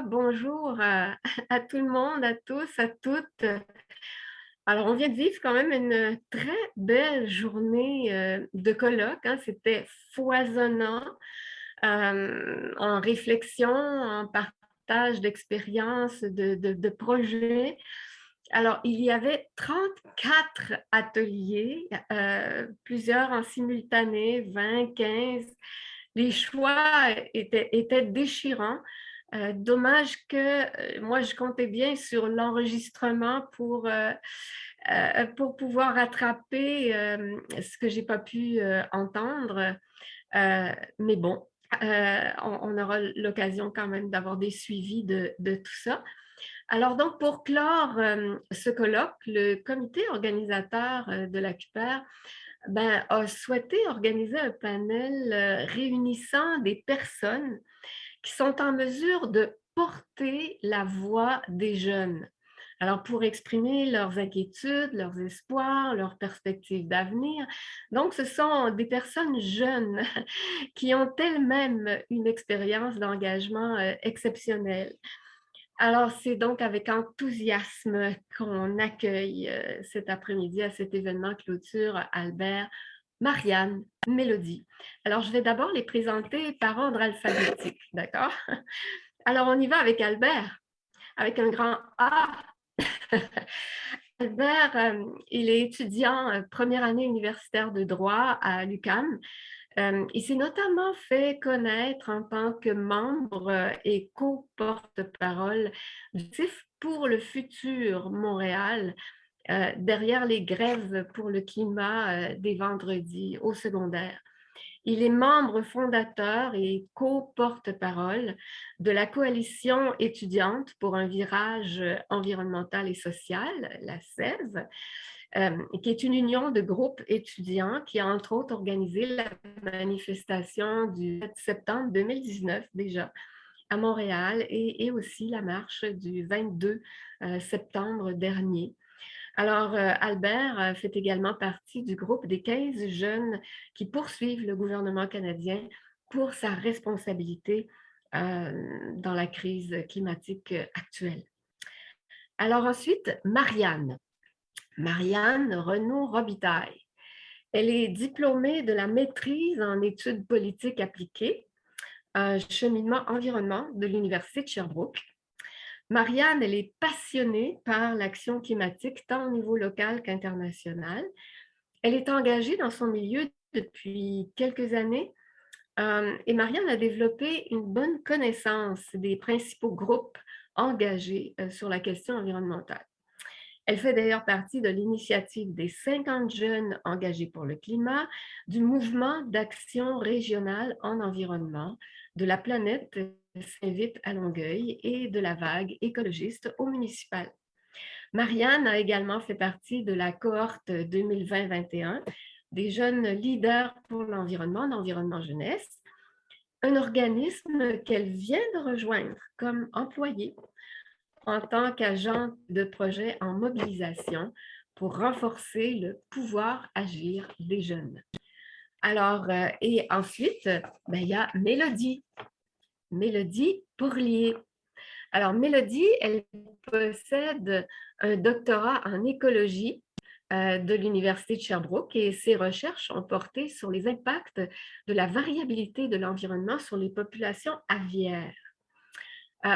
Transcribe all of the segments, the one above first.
Bonjour à tout le monde, à tous, à toutes. Alors, on vient de vivre quand même une très belle journée de colloque, hein. C'était foisonnant en réflexion, en partage d'expériences, de projets. Alors, il y avait 34 ateliers, plusieurs en simultané, 20, 15. Les choix étaient déchirants. Dommage que moi, je comptais bien sur l'enregistrement pour pouvoir rattraper ce que j'ai pas pu entendre. Mais bon, on aura l'occasion quand même d'avoir des suivis de tout ça. Alors donc, pour clore ce colloque, le comité organisateur de la CUPER a souhaité organiser un panel réunissant des personnes qui sont en mesure de porter la voix des jeunes. Alors, pour exprimer leurs inquiétudes, leurs espoirs, leurs perspectives d'avenir. Donc, ce sont des personnes jeunes qui ont elles-mêmes une expérience d'engagement exceptionnelle. Alors, c'est donc avec enthousiasme qu'on accueille cet après-midi à cet événement clôture Albert, Marianne, Mélodie. Alors, je vais d'abord les présenter par ordre alphabétique, d'accord? Alors, on y va avec Albert, avec un grand A. Albert, il est étudiant première année universitaire de droit à l'UQAM. Il s'est notamment fait connaître en tant que membre et co-porte-parole du CIF pour le futur Montréal, derrière les grèves pour le climat des vendredis au secondaire. Il est membre fondateur et co-porte-parole de la coalition étudiante pour un virage environnemental et social, la CEV, qui est une union de groupes étudiants qui a entre autres organisé la manifestation du 7 septembre 2019 déjà à Montréal et aussi la marche du 22 septembre dernier. Alors, Albert fait également partie du groupe des 15 jeunes qui poursuivent le gouvernement canadien pour sa responsabilité dans la crise climatique actuelle. Alors ensuite, Marianne. Marianne Renaud-Robitaille. Elle est diplômée de la maîtrise en études politiques appliquées, un cheminement environnement de l'Université de Sherbrooke. Marianne, elle est passionnée par l'action climatique tant au niveau local qu'international. Elle est engagée dans son milieu depuis quelques années et Marianne a développé une bonne connaissance des principaux groupes engagés sur la question environnementale. Elle fait d'ailleurs partie de l'initiative des 50 jeunes engagés pour le climat, du mouvement d'action régionale en environnement, de la planète s'invite à Longueuil et de la vague écologiste au municipal. Marianne a également fait partie de la cohorte 2020-21 des jeunes leaders pour l'environnement, l'environnement jeunesse, un organisme qu'elle vient de rejoindre comme employée en tant qu'agent de projet en mobilisation pour renforcer le pouvoir agir des jeunes. Alors, et ensuite, il y a Mélodie, Mélodie Pourlier. Alors, Mélodie, elle possède un doctorat en écologie de l'Université de Sherbrooke et ses recherches ont porté sur les impacts de la variabilité de l'environnement sur les populations aviaires.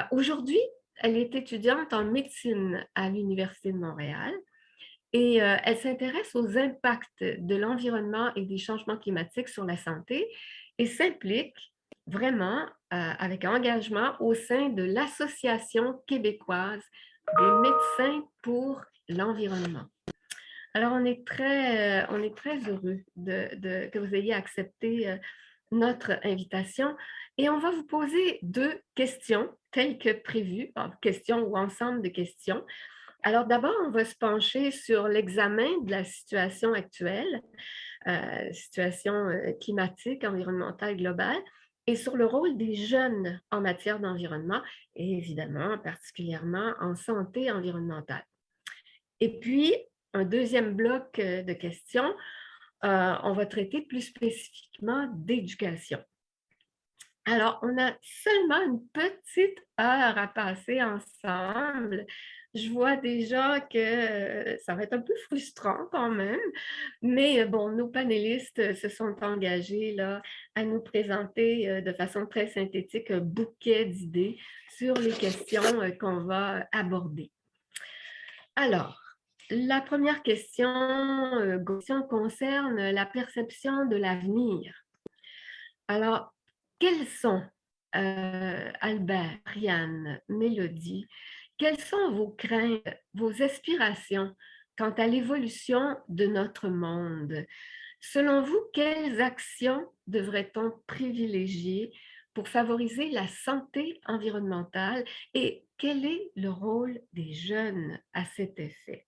Aujourd'hui, elle est étudiante en médecine à l'Université de Montréal et elle s'intéresse aux impacts de l'environnement et des changements climatiques sur la santé et s'implique vraiment avec engagement au sein de l'Association québécoise des médecins pour l'environnement. Alors, on est très heureux que vous ayez accepté notre invitation et on va vous poser deux questions telles que prévues, questions ou ensemble de questions. Alors d'abord, on va se pencher sur l'examen de la situation actuelle, situation climatique, environnementale globale, et sur le rôle des jeunes en matière d'environnement et évidemment particulièrement en santé environnementale. Et puis, un deuxième bloc de questions, on va traiter plus spécifiquement d'éducation. Alors, on a seulement une petite heure à passer ensemble. Je vois déjà que ça va être un peu frustrant quand même, mais bon, nos panélistes se sont engagés là, à nous présenter de façon très synthétique un bouquet d'idées sur les questions qu'on va aborder. Alors, la première question concerne la perception de l'avenir. Alors, quelles sont, Albert, Ariane, Mélodie, quelles sont vos craintes, vos aspirations quant à l'évolution de notre monde? Selon vous, quelles actions devrait-on privilégier pour favoriser la santé environnementale et quel est le rôle des jeunes à cet effet?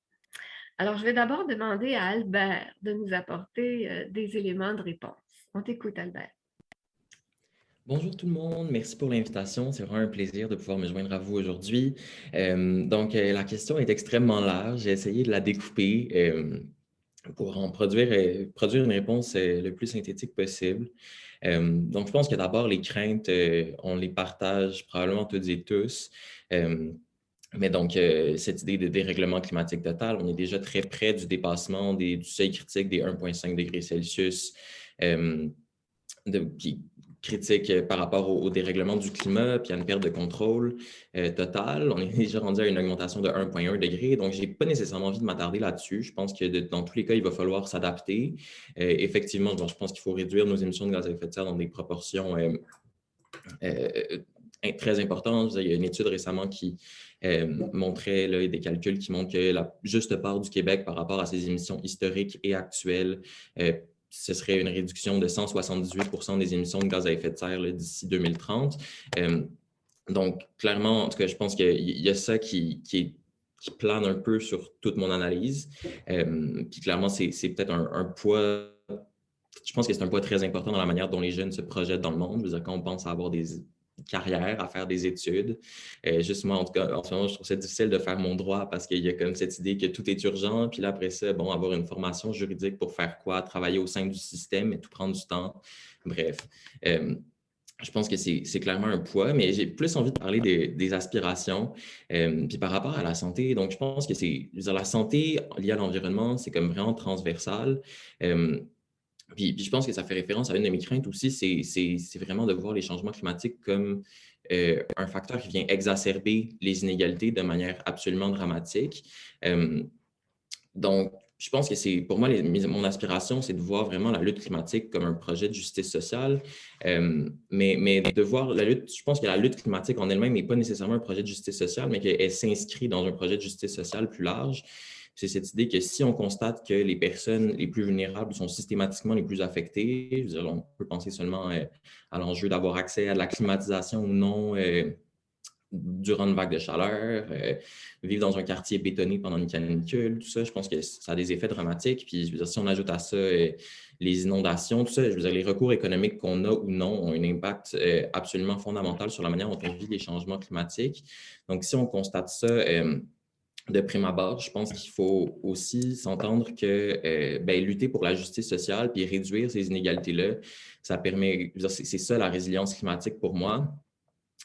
Alors, je vais d'abord demander à Albert de nous apporter des éléments de réponse. On t'écoute, Albert. Bonjour tout le monde, merci pour l'invitation. C'est vraiment un plaisir de pouvoir me joindre à vous aujourd'hui. La question est extrêmement large. J'ai essayé de la découper pour en produire une réponse le plus synthétique possible. Donc, je pense que d'abord, les craintes, on les partage probablement toutes et tous. Cette idée de dérèglement climatique total, on est déjà très près du dépassement du seuil critique des 1,5 degrés Celsius. Qui critique par rapport au dérèglement du climat, puis à une perte de contrôle totale. On est déjà rendu à une augmentation de 1,1 degré, donc je n'ai pas nécessairement envie de m'attarder là-dessus. Je pense que dans tous les cas, il va falloir s'adapter. Effectivement, je pense qu'il faut réduire nos émissions de gaz à effet de serre dans des proportions très importantes. Il y a une étude récemment qui montrait là, des calculs qui montrent que la juste part du Québec par rapport à ses émissions historiques et actuelles ce serait une réduction de 178% des émissions de gaz à effet de serre d'ici 2030. Donc, clairement, en tout cas, je pense qu'il y a ça qui plane un peu sur toute mon analyse. Puis clairement, c'est peut-être un poids, je pense que c'est un poids très important dans la manière dont les jeunes se projettent dans le monde. Je veux dire, quand on pense à avoir des carrière, à faire des études. Juste moi, en tout cas, en ce moment, je trouve ça difficile de faire mon droit parce qu'il y a comme cette idée que tout est urgent. Puis là, après ça, bon, avoir une formation juridique pour faire quoi? Travailler au sein du système et tout prendre du temps. Bref. Je pense que c'est clairement un poids, mais j'ai plus envie de parler des aspirations. Puis par rapport à la santé, donc je pense que la santé liée à l'environnement, c'est comme vraiment transversal. Puis je pense que ça fait référence à une de mes craintes aussi, c'est vraiment de voir les changements climatiques comme un facteur qui vient exacerber les inégalités de manière absolument dramatique. Donc, je pense que pour moi, mon aspiration, c'est de voir vraiment la lutte climatique comme un projet de justice sociale, mais de voir la lutte, je pense que la lutte climatique en elle-même n'est pas nécessairement un projet de justice sociale, mais qu'elle s'inscrit dans un projet de justice sociale plus large. C'est cette idée que si on constate que les personnes les plus vulnérables sont systématiquement les plus affectées, je veux dire, on peut penser seulement à l'enjeu d'avoir accès à de la climatisation ou non durant une vague de chaleur, vivre dans un quartier bétonné pendant une canicule, tout ça, je pense que ça a des effets dramatiques. Puis, je veux dire, si on ajoute à ça les inondations, tout ça, je veux dire, les recours économiques qu'on a ou non ont un impact absolument fondamental sur la manière dont on vit les changements climatiques. Donc, si on constate ça de prime abord, je pense qu'il faut aussi s'entendre que lutter pour la justice sociale puis réduire ces inégalités-là, ça permet, je veux dire, c'est ça la résilience climatique pour moi.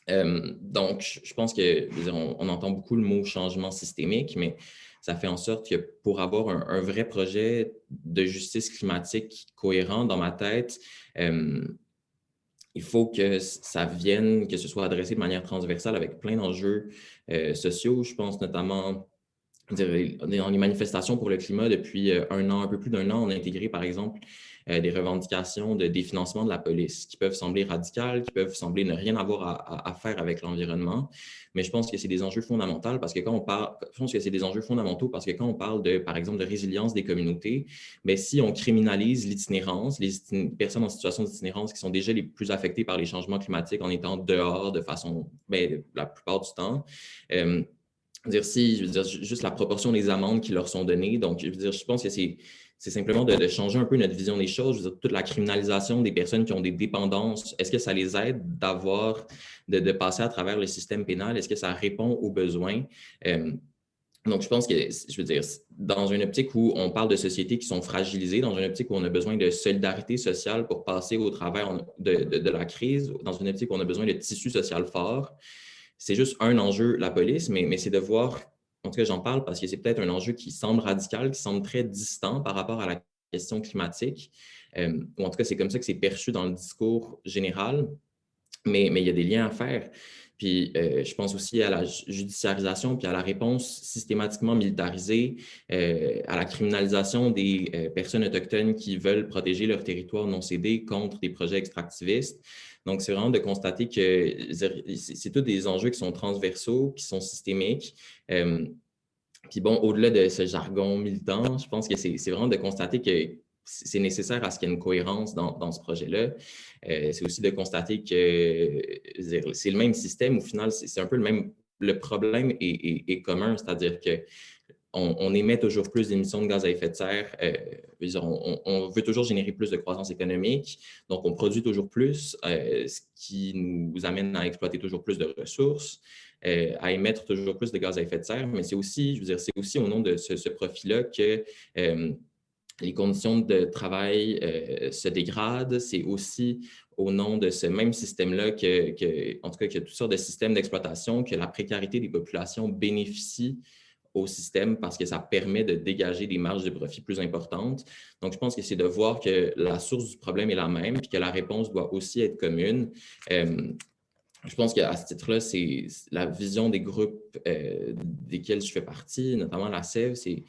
Donc, je pense que, on entend beaucoup le mot changement systémique, mais ça fait en sorte que pour avoir un vrai projet de justice climatique cohérent dans ma tête, il faut que ça vienne, que ce soit adressé de manière transversale avec plein d'enjeux sociaux. Je pense notamment dans les manifestations pour le climat depuis un an, un peu plus d'un an, on a intégré, par exemple, des revendications de définancement de la police qui peuvent sembler radicales, qui peuvent sembler ne rien avoir à faire avec l'environnement. Mais je pense que c'est des enjeux fondamentaux parce que quand on parle, je pense que c'est des enjeux fondamentaux parce que quand on parle par exemple, de résilience des communautés, mais si on criminalise l'itinérance, les personnes en situation d'itinérance qui sont déjà les plus affectées par les changements climatiques en étant dehors de façon, la plupart du temps, je veux dire, juste la proportion des amendes qui leur sont données. Donc, je veux dire, je pense que c'est simplement de changer un peu notre vision des choses. Je veux dire, toute la criminalisation des personnes qui ont des dépendances, est-ce que ça les aide de passer à travers le système pénal? Est-ce que ça répond aux besoins? Donc, je pense que, je veux dire, dans une optique où on parle de sociétés qui sont fragilisées, dans une optique où on a besoin de solidarité sociale pour passer au travers de la crise, dans une optique où on a besoin de tissu social fort, c'est juste un enjeu, la police, mais c'est de voir, en tout cas, j'en parle parce que c'est peut-être un enjeu qui semble radical, qui semble très distant par rapport à la question climatique, ou en tout cas, c'est comme ça que c'est perçu dans le discours général, mais il y a des liens à faire. Puis je pense aussi à la judiciarisation, puis à la réponse systématiquement militarisée, à la criminalisation des personnes autochtones qui veulent protéger leur territoire non cédé contre des projets extractivistes. Donc, c'est vraiment de constater que c'est tous des enjeux qui sont transversaux, qui sont systémiques. Puis bon, au-delà de ce jargon militant, je pense que c'est vraiment de constater que c'est nécessaire à ce qu'il y ait une cohérence dans ce projet-là. C'est aussi de constater que c'est le même système. Au final, c'est un peu le même. Le problème est commun, c'est-à-dire que on émet toujours plus d'émissions de gaz à effet de serre. On veut toujours générer plus de croissance économique, donc on produit toujours plus, ce qui nous amène à exploiter toujours plus de ressources, à émettre toujours plus de gaz à effet de serre, mais c'est aussi, je veux dire, c'est aussi au nom de ce profit-là que les conditions de travail se dégradent. C'est aussi au nom de ce même système-là en tout cas, qu'il y a toutes sortes de systèmes d'exploitation, que la précarité des populations bénéficie au système parce que ça permet de dégager des marges de profit plus importantes. Donc, je pense que c'est de voir que la source du problème est la même puis que la réponse doit aussi être commune. Je pense qu'à ce titre-là, c'est la vision des groupes desquels je fais partie, notamment la SEV, c'est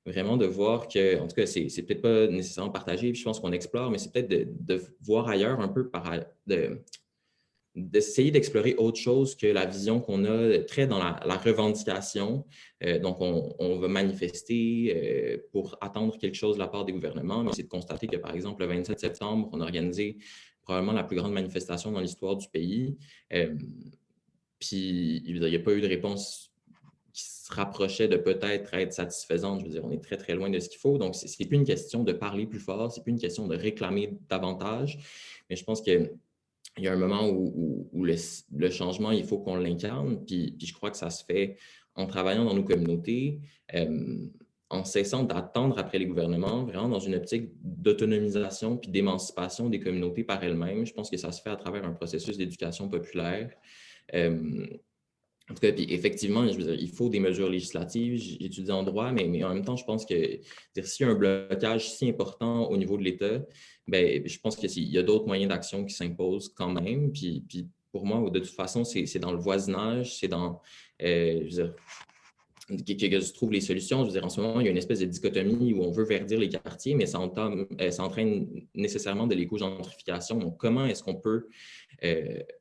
vraiment de voir que, en tout cas, c'est peut-être pas nécessairement partagé, puis je pense qu'on explore, mais c'est peut-être de voir ailleurs un peu d'essayer d'explorer autre chose que la vision qu'on a très dans la revendication. Donc, on va manifester pour attendre quelque chose de la part des gouvernements, mais c'est de constater que, par exemple, le 27 septembre, on a organisé probablement la plus grande manifestation dans l'histoire du pays. Puis, il n'y a pas eu de réponse qui se rapprochait de peut-être être satisfaisante. Je veux dire, on est très, très loin de ce qu'il faut. Donc, ce n'est plus une question de parler plus fort, ce n'est plus une question de réclamer davantage. Mais je pense qu'il y a un moment où le changement, il faut qu'on l'incarne. Puis je crois que ça se fait en travaillant dans nos communautés, en cessant d'attendre après les gouvernements, vraiment dans une optique d'autonomisation puis d'émancipation des communautés par elles-mêmes. Je pense que ça se fait à travers un processus d'éducation populaire. En tout cas, puis effectivement, je veux dire, il faut des mesures législatives. J'étudie en droit, mais en même temps, je pense que s'il y a un blocage si important au niveau de l'État, ben, je pense qu'il y a d'autres moyens d'action qui s'imposent quand même. Puis pour moi, de toute façon, c'est dans le voisinage, c'est dans, je veux dire, que se trouvent les solutions. Je veux dire, en ce moment, il y a une espèce de dichotomie où on veut verdir les quartiers, mais ça entraîne nécessairement de l'éco-gentrification. Donc, comment est-ce qu'on peut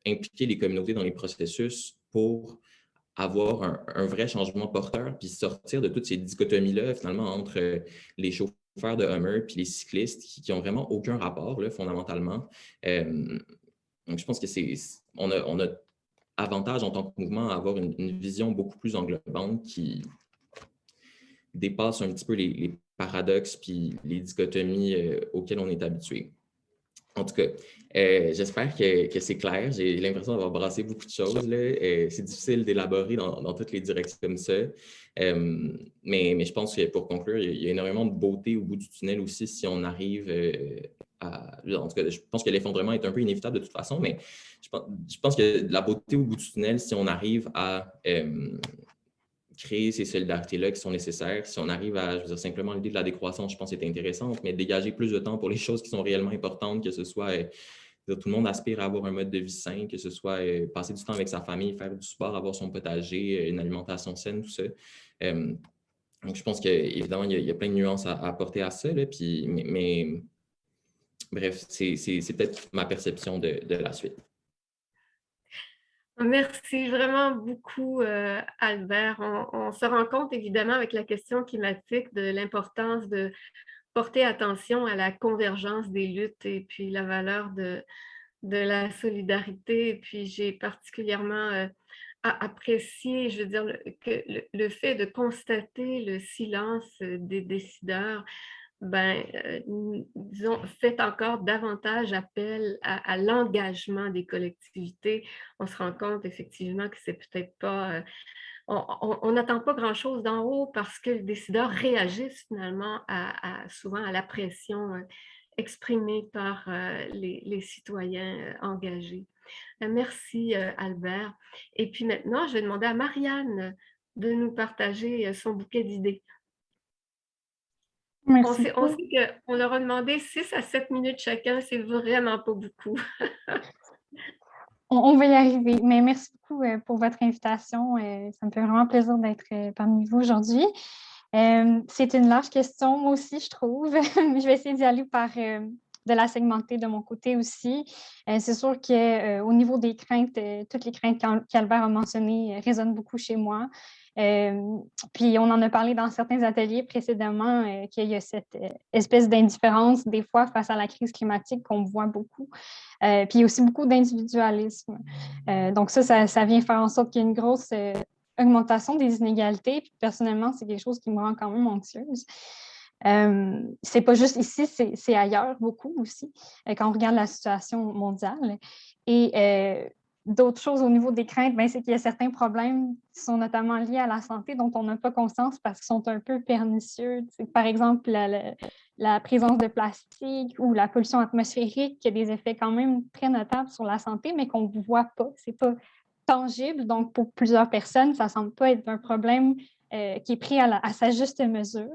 impliquer les communautés dans les processus pour avoir un vrai changement porteur, puis sortir de toutes ces dichotomies-là, finalement, entre les chauffeurs de Hummer puis les cyclistes qui n'ont vraiment aucun rapport, là, fondamentalement. Donc, je pense que on a avantage en tant que mouvement à avoir une vision beaucoup plus englobante qui dépasse un petit peu les paradoxes puis les dichotomies auxquelles on est habitué. En tout cas, j'espère que c'est clair. J'ai l'impression d'avoir brassé beaucoup de choses. C'est difficile d'élaborer dans toutes les directions comme ça. Mais je pense que pour conclure, il y a énormément de beauté au bout du tunnel aussi si on arrive à... En tout cas, je pense que l'effondrement est un peu inévitable de toute façon, mais je pense que la beauté au bout du tunnel, si on arrive à créer ces solidarités-là qui sont nécessaires. Si on arrive à, je veux dire, simplement l'idée de la décroissance, je pense que c'est intéressante, mais dégager plus de temps pour les choses qui sont réellement importantes, que ce soit, tout le monde aspire à avoir un mode de vie sain, que ce soit passer du temps avec sa famille, faire du sport, avoir son potager, une alimentation saine, tout ça. Donc, je pense qu'évidemment, il y a plein de nuances à apporter à ça, là, puis, mais bref, c'est peut-être ma perception de la suite. Merci vraiment beaucoup, Albert. On se rend compte évidemment avec la question climatique de l'importance de porter attention à la convergence des luttes et puis la valeur de la solidarité. Et puis j'ai particulièrement apprécié, je veux dire, le fait de constater le silence des décideurs. Ben, disons, faites encore davantage appel à l'engagement des collectivités. On se rend compte effectivement que c'est peut-être pas on n'attend pas grand-chose d'en haut parce que les décideurs réagissent finalement souvent à la pression exprimée par les citoyens engagés. Merci Albert. Et puis maintenant, je vais demander à Marianne de nous partager son bouquet d'idées. On Merci sait, on beaucoup. sait qu'on leur a demandé 6 à 7 minutes chacun, c'est vraiment pas beaucoup. On va y arriver, mais merci beaucoup pour votre invitation. Ça me fait vraiment plaisir d'être parmi vous aujourd'hui. C'est une large question, moi aussi, je trouve. Je vais essayer d'y aller de la segmenter de mon côté aussi. C'est sûr qu'au niveau des craintes, toutes les craintes qu'Albert a mentionnées résonnent beaucoup chez moi. Puis on en a parlé dans certains ateliers précédemment, qu'il y a cette espèce d'indifférence des fois face à la crise climatique qu'on voit beaucoup. Puis il y a aussi beaucoup d'individualisme. Donc ça vient faire en sorte qu'il y a une grosse augmentation des inégalités. Puis personnellement, c'est quelque chose qui me rend quand même anxieuse. C'est pas juste ici, c'est ailleurs beaucoup aussi, quand on regarde la situation mondiale. Et d'autres choses au niveau des craintes, c'est qu'il y a certains problèmes qui sont notamment liés à la santé dont on n'a pas conscience parce qu'ils sont un peu pernicieux. Par exemple, la présence de plastique ou la pollution atmosphérique qui a des effets quand même très notables sur la santé, mais qu'on ne voit pas. C'est pas tangible. Donc, pour plusieurs personnes, ça ne semble pas être un problème qui est pris à sa juste mesure.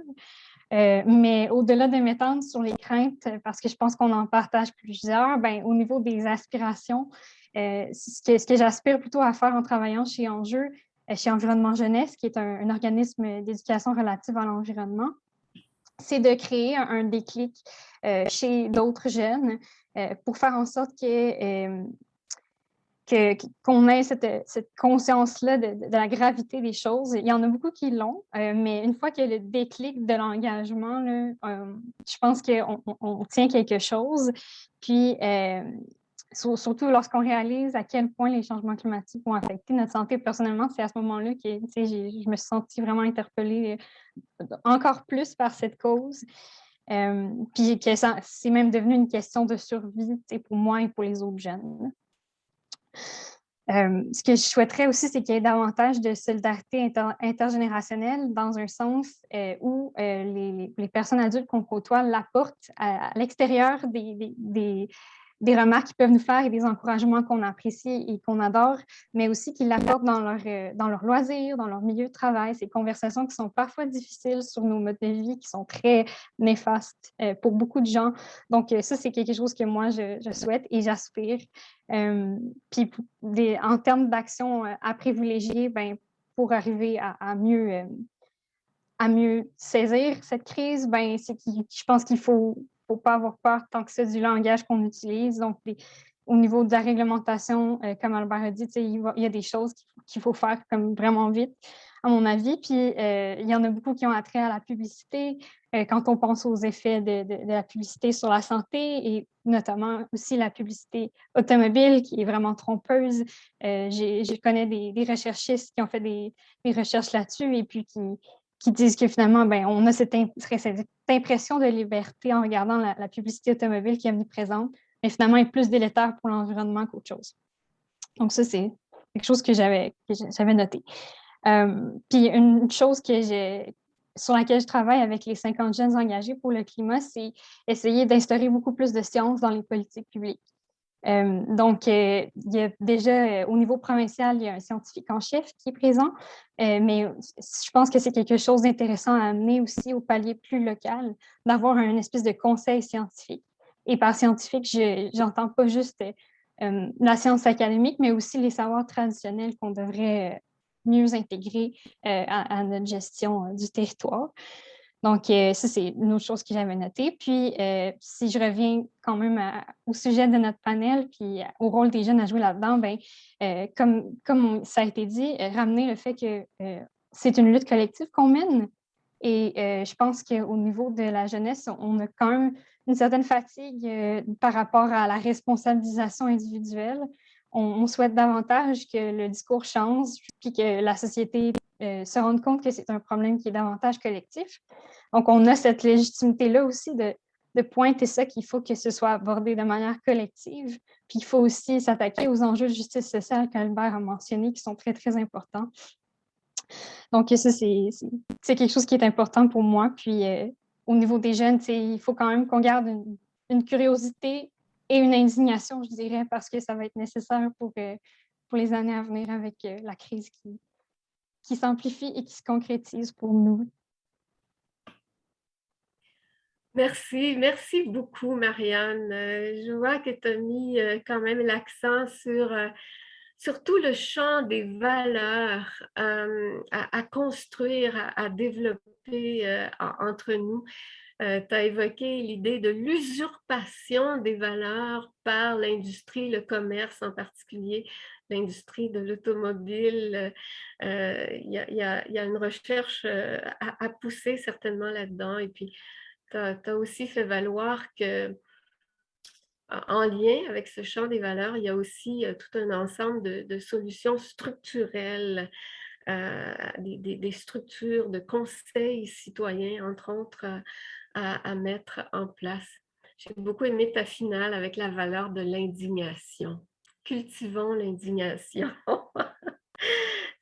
Mais au-delà de m'étendre sur les craintes, parce que je pense qu'on en partage plusieurs, au niveau des aspirations, ce que j'aspire plutôt à faire en travaillant chez Enjeu, chez Environnement Jeunesse, qui est un organisme d'éducation relative à l'environnement, c'est de créer un déclic chez d'autres jeunes pour faire en sorte qu'on ait cette conscience-là de la gravité des choses. Il y en a beaucoup qui l'ont, mais une fois qu'il y a le déclic de l'engagement, je pense qu'on tient quelque chose. Puis, surtout lorsqu'on réalise à quel point les changements climatiques vont affecter notre santé. Personnellement, c'est à ce moment-là que je me suis sentie vraiment interpellée encore plus par cette cause. Puis que c'est même devenu une question de survie pour moi et pour les autres jeunes. Ce que je souhaiterais aussi, c'est qu'il y ait davantage de solidarité intergénérationnelle dans un sens où les personnes adultes qu'on côtoie l'apportent à l'extérieur des remarques qu'ils peuvent nous faire et des encouragements qu'on apprécie et qu'on adore, mais aussi qu'ils l'apportent dans leur loisir, dans leur milieu de travail. Ces conversations qui sont parfois difficiles sur nos modes de vie, qui sont très néfastes pour beaucoup de gens. Donc, ça, c'est quelque chose que moi, je souhaite et j'aspire. Puis, en termes d'action à privilégier, pour arriver à mieux saisir cette crise, je pense qu'il faut pas avoir peur tant que ça du langage qu'on utilise. Donc, au niveau de la réglementation, comme Albert a dit, il y a des choses qu'il faut faire comme vraiment vite, à mon avis. Puis, il y en a beaucoup qui ont attrait à la publicité. Quand on pense aux effets de la publicité sur la santé et notamment aussi la publicité automobile qui est vraiment trompeuse. Je connais des recherchistes qui ont fait des recherches là-dessus et puis qui disent que finalement, on a cette impression de liberté en regardant la publicité automobile qui est venue présente, mais finalement, elle est plus délétère pour l'environnement qu'autre chose. Donc ça, c'est quelque chose que j'avais noté. Puis une chose sur laquelle je travaille avec les 50 jeunes engagés pour le climat, c'est essayer d'instaurer beaucoup plus de sciences dans les politiques publiques. Donc, il y a déjà, au niveau provincial, il y a un scientifique en chef qui est présent, mais je pense que c'est quelque chose d'intéressant à amener aussi au palier plus local, d'avoir une espèce de conseil scientifique. Et par scientifique, j'entends pas juste la science académique, mais aussi les savoirs traditionnels qu'on devrait mieux intégrer à notre gestion du territoire. Donc, ça, c'est une autre chose que j'avais notée. Puis, si je reviens quand même au sujet de notre panel, puis au rôle des jeunes à jouer là-dedans, comme ça a été dit, ramener le fait que c'est une lutte collective qu'on mène. Et je pense qu'au niveau de la jeunesse, on a quand même une certaine fatigue par rapport à la responsabilisation individuelle. On souhaite davantage que le discours change, puis que la société se rende compte que c'est un problème qui est davantage collectif. Donc, on a cette légitimité-là aussi de pointer ça, qu'il faut que ce soit abordé de manière collective. Puis, il faut aussi s'attaquer aux enjeux de justice sociale qu'Albert a mentionnés, qui sont très, très importants. Donc, ça, c'est quelque chose qui est important pour moi. Puis, au niveau des jeunes, il faut quand même qu'on garde une curiosité et une indignation, je dirais, parce que ça va être nécessaire pour les années à venir avec la crise qui s'amplifie et qui se concrétise pour nous. Merci beaucoup, Marianne. Je vois que tu as mis quand même l'accent sur tout le champ des valeurs à construire, à développer entre nous. Tu as évoqué l'idée de l'usurpation des valeurs par l'industrie, le commerce en particulier, l'industrie de l'automobile. Il y a une recherche à pousser certainement là-dedans. Et puis, tu as aussi fait valoir que en lien avec ce champ des valeurs, il y a aussi tout un ensemble de solutions structurelles, des structures de conseils citoyens, entre autres, à mettre en place. J'ai beaucoup aimé ta finale avec la valeur de l'indignation. Cultivons l'indignation.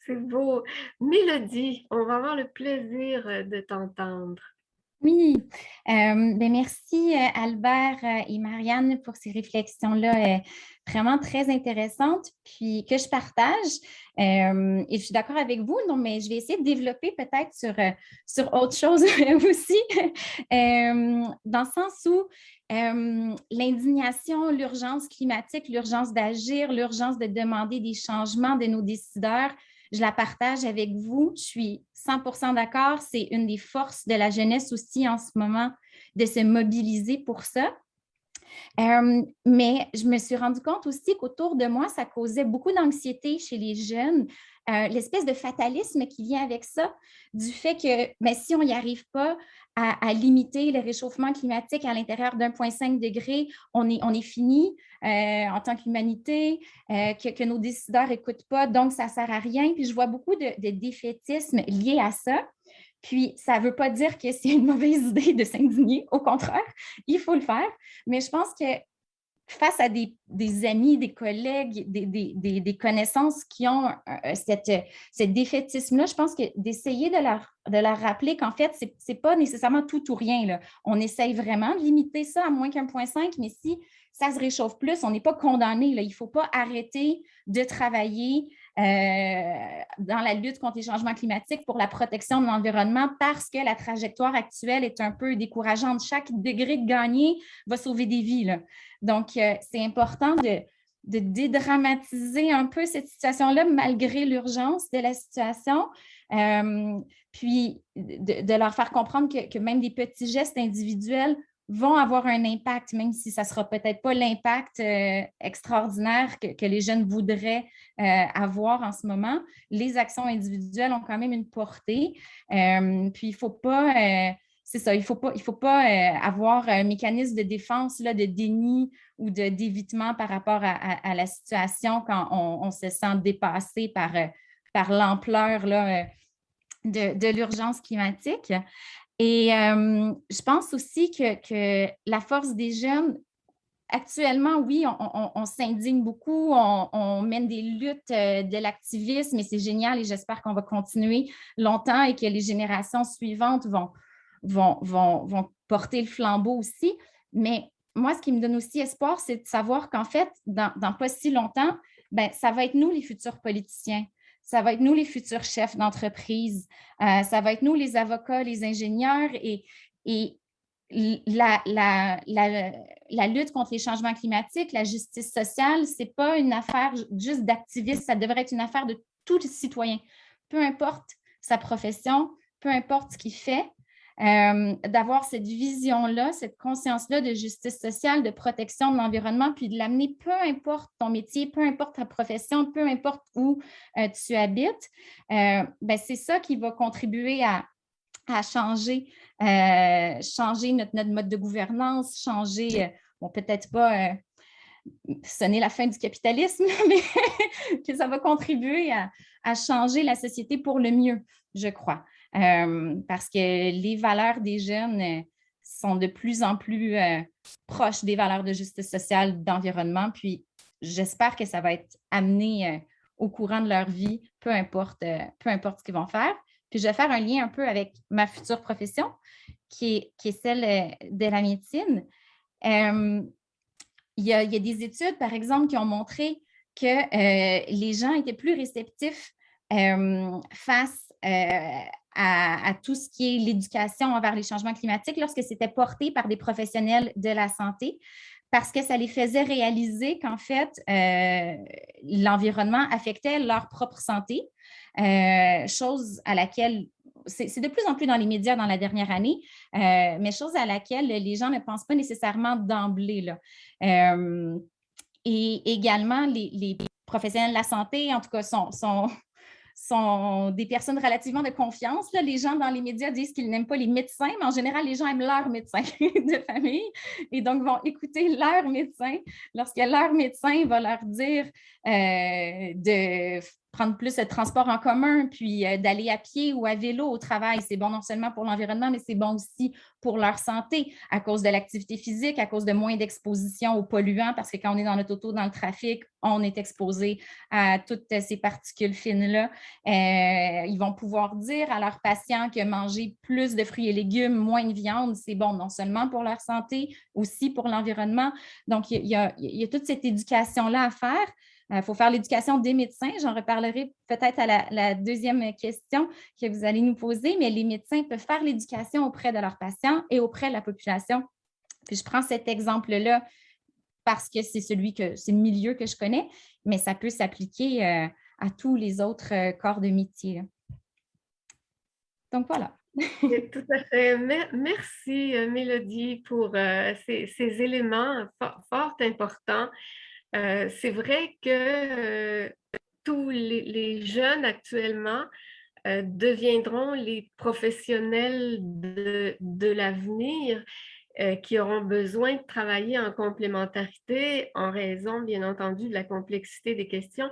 C'est beau. Mélodie, on va avoir le plaisir de t'entendre. Oui, merci Albert et Marianne pour ces réflexions-là vraiment très intéressantes, puis que je partage. Et je suis d'accord avec vous, non, mais je vais essayer de développer peut-être sur autre chose aussi, dans le sens où l'indignation, l'urgence climatique, l'urgence d'agir, l'urgence de demander des changements de nos décideurs, je la partage avec vous. Je suis 100% d'accord. C'est une des forces de la jeunesse aussi en ce moment de se mobiliser pour ça. Mais je me suis rendu compte aussi qu'autour de moi, ça causait beaucoup d'anxiété chez les jeunes, l'espèce de fatalisme qui vient avec ça, du fait que si on n'y arrive pas à limiter le réchauffement climatique à l'intérieur d'1,5 degré, on est fini en tant qu'humanité, que nos décideurs n'écoutent pas, donc ça ne sert à rien. Puis je vois beaucoup de défaitisme lié à ça. Puis, ça ne veut pas dire que c'est une mauvaise idée de s'indigner. Au contraire, il faut le faire. Mais je pense que face à des amis, des collègues, des connaissances qui ont ce défaitisme-là, je pense que d'essayer de leur rappeler qu'en fait, ce n'est pas nécessairement tout ou rien, là. On essaye vraiment de limiter ça à moins qu'1,5, mais si ça se réchauffe plus, on n'est pas condamné, là. Il ne faut pas arrêter de travailler dans la lutte contre les changements climatiques pour la protection de l'environnement parce que la trajectoire actuelle est un peu décourageante. Chaque degré de gagné va sauver des vies, là. Donc, c'est important de dédramatiser un peu cette situation-là malgré l'urgence de la situation, puis de leur faire comprendre que même des petits gestes individuels vont avoir un impact, même si ça ne sera peut-être pas l'impact extraordinaire que les jeunes voudraient avoir en ce moment. Les actions individuelles ont quand même une portée. Puis, il ne faut pas... c'est ça, il ne faut pas avoir un mécanisme de défense, là, de déni ou d'évitement par rapport à la situation quand on se sent dépassé par l'ampleur là, de l'urgence climatique. Et je pense aussi que la force des jeunes, actuellement, oui, on s'indigne beaucoup, on mène des luttes de l'activisme et c'est génial et j'espère qu'on va continuer longtemps et que les générations suivantes vont porter le flambeau aussi. Mais moi, ce qui me donne aussi espoir, c'est de savoir qu'en fait, dans pas si longtemps, ça va être nous les futurs politiciens. Ça va être nous les futurs chefs d'entreprise. Ça va être nous les avocats, les ingénieurs et la lutte contre les changements climatiques, la justice sociale, ce n'est pas une affaire juste d'activistes, ça devrait être une affaire de tous les citoyens. Peu importe sa profession, peu importe ce qu'il fait, d'avoir cette vision-là, cette conscience-là de justice sociale, de protection de l'environnement, puis de l'amener, peu importe ton métier, peu importe ta profession, peu importe où tu habites, c'est ça qui va contribuer à changer, notre mode de gouvernance, changer, peut-être pas sonner la fin du capitalisme, mais que ça va contribuer à changer la société pour le mieux, je crois. Parce que les valeurs des jeunes sont de plus en plus proches des valeurs de justice sociale, d'environnement, puis j'espère que ça va être amené au courant de leur vie, peu importe ce qu'ils vont faire. Puis je vais faire un lien un peu avec ma future profession, qui est celle de la médecine. Il y a des études, par exemple, qui ont montré que les gens étaient plus réceptifs face à tout ce qui est l'éducation envers les changements climatiques lorsque c'était porté par des professionnels de la santé, parce que ça les faisait réaliser qu'en fait, l'environnement affectait leur propre santé, chose à laquelle, c'est de plus en plus dans les médias dans la dernière année, mais chose à laquelle les gens ne pensent pas nécessairement d'emblée, là. Et également, les professionnels de la santé, en tout cas, sont des personnes relativement de confiance. Là. Les gens dans les médias disent qu'ils n'aiment pas les médecins, mais en général, les gens aiment leur médecin de famille et donc vont écouter leur médecin lorsque leur médecin va leur dire de prendre plus de transport en commun, puis d'aller à pied ou à vélo au travail. C'est bon non seulement pour l'environnement, mais c'est bon aussi pour leur santé à cause de l'activité physique, à cause de moins d'exposition aux polluants, parce que quand on est dans notre auto, dans le trafic, on est exposé à toutes ces particules fines-là. Ils vont pouvoir dire à leurs patients que manger plus de fruits et légumes, moins de viande, c'est bon non seulement pour leur santé, aussi pour l'environnement. Donc, il y a toute cette éducation-là à faire. Il faut faire l'éducation des médecins. J'en reparlerai peut-être à la deuxième question que vous allez nous poser, mais les médecins peuvent faire l'éducation auprès de leurs patients et auprès de la population. Puis je prends cet exemple-là parce que c'est le milieu que je connais, mais ça peut s'appliquer à tous les autres corps de métier. Donc, voilà. Tout à fait. Merci, Mélodie, pour ces éléments fort importants. C'est vrai que tous les jeunes actuellement deviendront les professionnels de l'avenir qui auront besoin de travailler en complémentarité en raison, bien entendu, de la complexité des questions.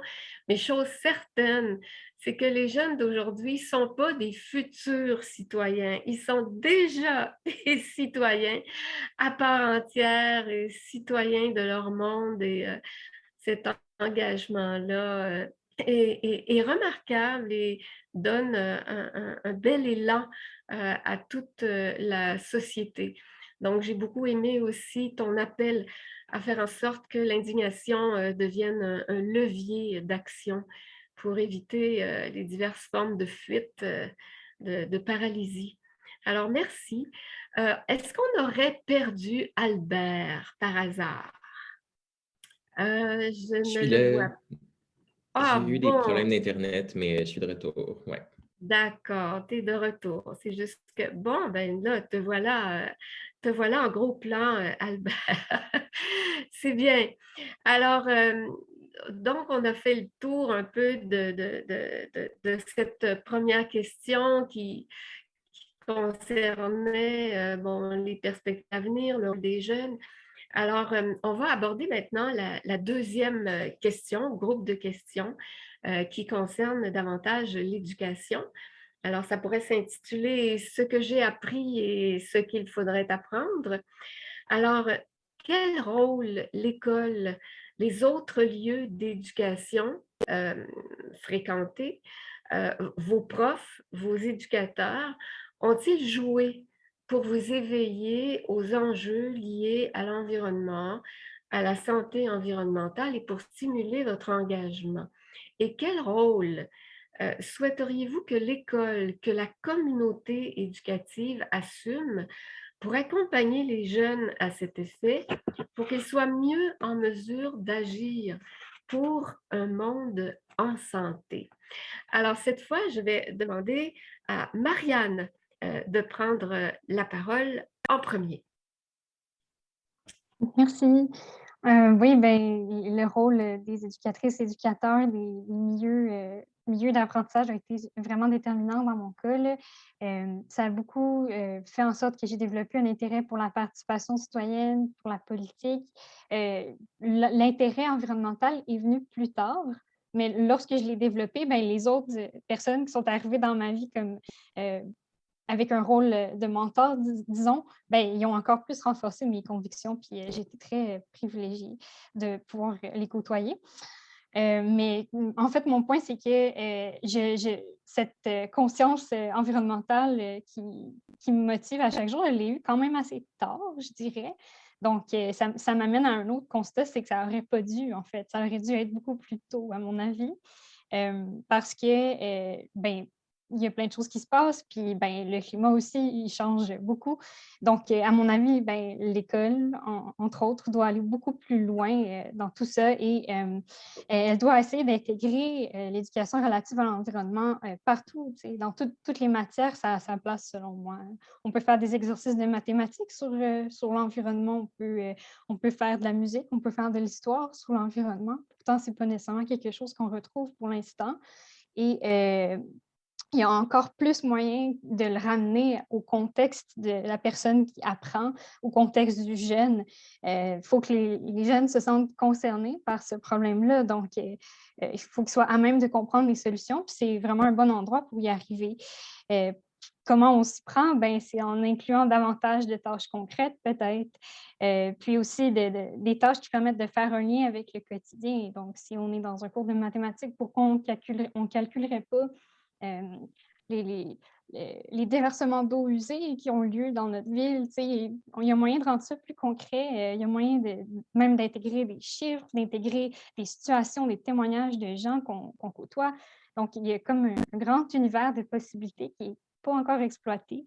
Mais chose certaine, c'est que les jeunes d'aujourd'hui ne sont pas des futurs citoyens. Ils sont déjà des citoyens à part entière et citoyens de leur monde. Et cet engagement-là est remarquable et donne un bel élan à toute la société. Donc, j'ai beaucoup aimé aussi ton appel à faire en sorte que l'indignation devienne un levier d'action pour éviter les diverses formes de fuite, de paralysie. Alors, merci. Est-ce qu'on aurait perdu Albert par hasard? Je Je ne suis le vois là. pas. J'ai Ah eu des bon, problèmes d'Internet, mais je suis de retour. Ouais. d'accord, tu es de retour. C'est juste que, bon, ben là, te voilà en gros plan, Albert. C'est bien. Alors, donc, on a fait le tour un peu de cette première question qui concernait bon, les perspectives à venir, le rôle des jeunes. Alors, on va aborder maintenant la deuxième question, groupe de questions qui concerne davantage l'éducation. Alors, ça pourrait s'intituler « Ce que j'ai appris et ce qu'il faudrait apprendre ». Alors, quel rôle l'école, les autres lieux d'éducation fréquentés, vos profs, vos éducateurs, ont-ils joué pour vous éveiller aux enjeux liés à l'environnement, à la santé environnementale et pour stimuler votre engagement? Et quel rôle souhaiteriez-vous que l'école, que la communauté éducative assume pour accompagner les jeunes à cet effet, pour qu'ils soient mieux en mesure d'agir pour un monde en santé? Alors, cette fois, je vais demander à Marianne de prendre la parole en premier. Merci. Oui, ben, le rôle des éducatrices et éducateurs des milieux d'apprentissage a été vraiment déterminant dans mon cas, là. Ça a beaucoup fait en sorte que j'ai développé un intérêt pour la participation citoyenne, pour la politique. L'intérêt environnemental est venu plus tard, mais lorsque je l'ai développé, ben, les autres personnes qui sont arrivées dans ma vie comme avec un rôle de mentor, disons, ben, ils ont encore plus renforcé mes convictions, puis j'ai été très privilégiée de pouvoir les côtoyer. Mais en fait, mon point, c'est que cette conscience environnementale qui me motive à chaque jour, je l'ai eue quand même assez tard, je dirais. Donc, ça m'amène à un autre constat, c'est que ça n'aurait pas dû, en fait. Ça aurait dû être beaucoup plus tôt, à mon avis, parce que, ben, il y a plein de choses qui se passent, puis ben, le climat aussi, il change beaucoup. Donc, à mon avis, ben, l'école, entre autres, doit aller beaucoup plus loin dans tout ça et elle doit essayer d'intégrer l'éducation relative à l'environnement partout, dans toutes les matières, ça a sa place selon moi. On peut faire des exercices de mathématiques sur l'environnement, on peut faire de la musique, on peut faire de l'histoire sur l'environnement. Pourtant, ce n'est pas nécessairement quelque chose qu'on retrouve pour l'instant. Et il y a encore plus moyen de le ramener au contexte de la personne qui apprend, au contexte du jeune. Il faut que les jeunes se sentent concernés par ce problème-là. Donc, il faut qu'ils soient à même de comprendre les solutions. Puis c'est vraiment un bon endroit pour y arriver. Comment on s'y prend? Ben, c'est en incluant davantage de tâches concrètes, peut-être. Puis aussi des tâches qui permettent de faire un lien avec le quotidien. Donc, si on est dans un cours de mathématiques, pourquoi on ne calculerait pas les déversements d'eau usée qui ont lieu dans notre ville? Il y a moyen de rendre ça plus concret. Il y a moyen même d'intégrer des chiffres, d'intégrer des situations, des témoignages de gens qu'on côtoie. Donc, il y a comme un grand univers de possibilités qui n'est pas encore exploité.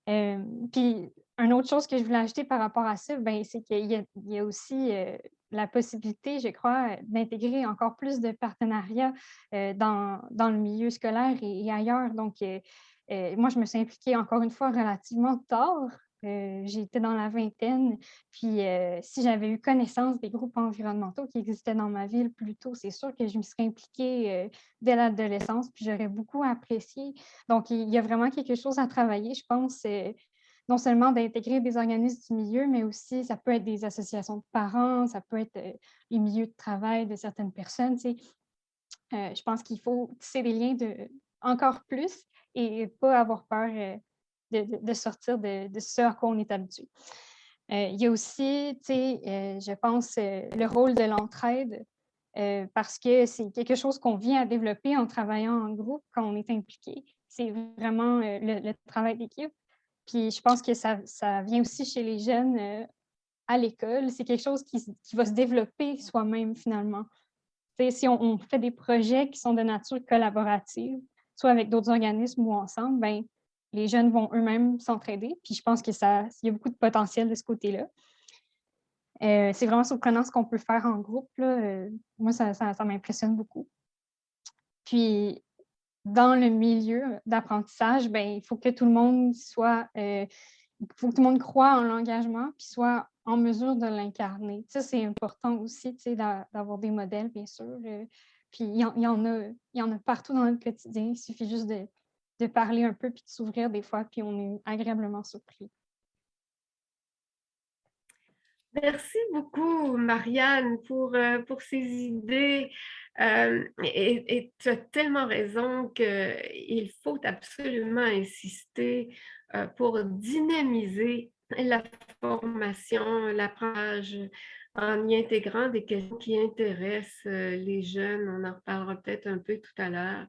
Puis, une autre chose que je voulais ajouter par rapport à ça, ben, c'est qu'il y a aussi la possibilité, je crois, d'intégrer encore plus de partenariats dans le milieu scolaire et ailleurs. Donc, moi, je me suis impliquée encore une fois relativement tard. J'étais dans la vingtaine, puis si j'avais eu connaissance des groupes environnementaux qui existaient dans ma ville plus tôt, c'est sûr que je me serais impliquée dès l'adolescence, puis j'aurais beaucoup apprécié. Donc, il y a vraiment quelque chose à travailler, je pense, non seulement d'intégrer des organismes du milieu, mais aussi ça peut être des associations de parents, ça peut être les milieux de travail de certaines personnes. Je pense qu'il faut tisser des liens encore plus et pas avoir peur de sortir de ce à quoi on est habitué. Il y a aussi, je pense, le rôle de l'entraide, parce que c'est quelque chose qu'on vient à développer en travaillant en groupe quand on est impliqué. C'est vraiment le travail d'équipe. Puis je pense que ça vient aussi chez les jeunes à l'école. C'est quelque chose qui va se développer soi-même finalement. Si on fait des projets qui sont de nature collaborative, soit avec d'autres organismes ou ensemble, ben, les jeunes vont eux-mêmes s'entraider. Puis je pense qu'il y a beaucoup de potentiel de ce côté-là. C'est vraiment surprenant ce qu'on peut faire en groupe, là. Moi, ça m'impressionne beaucoup. Puis, dans le milieu d'apprentissage, ben, il faut que tout le monde croie en l'engagement puis soit en mesure de l'incarner. Ça, c'est important aussi, d'avoir des modèles, bien sûr. Puis il y en a partout dans notre quotidien. Il suffit juste de parler un peu puis de s'ouvrir des fois, puis on est agréablement surpris. Merci beaucoup, Marianne, pour ces idées. Et tu as tellement raison qu'il faut absolument insister pour dynamiser la formation, l'apprentissage en y intégrant des questions qui intéressent les jeunes. On en reparlera peut-être un peu tout à l'heure.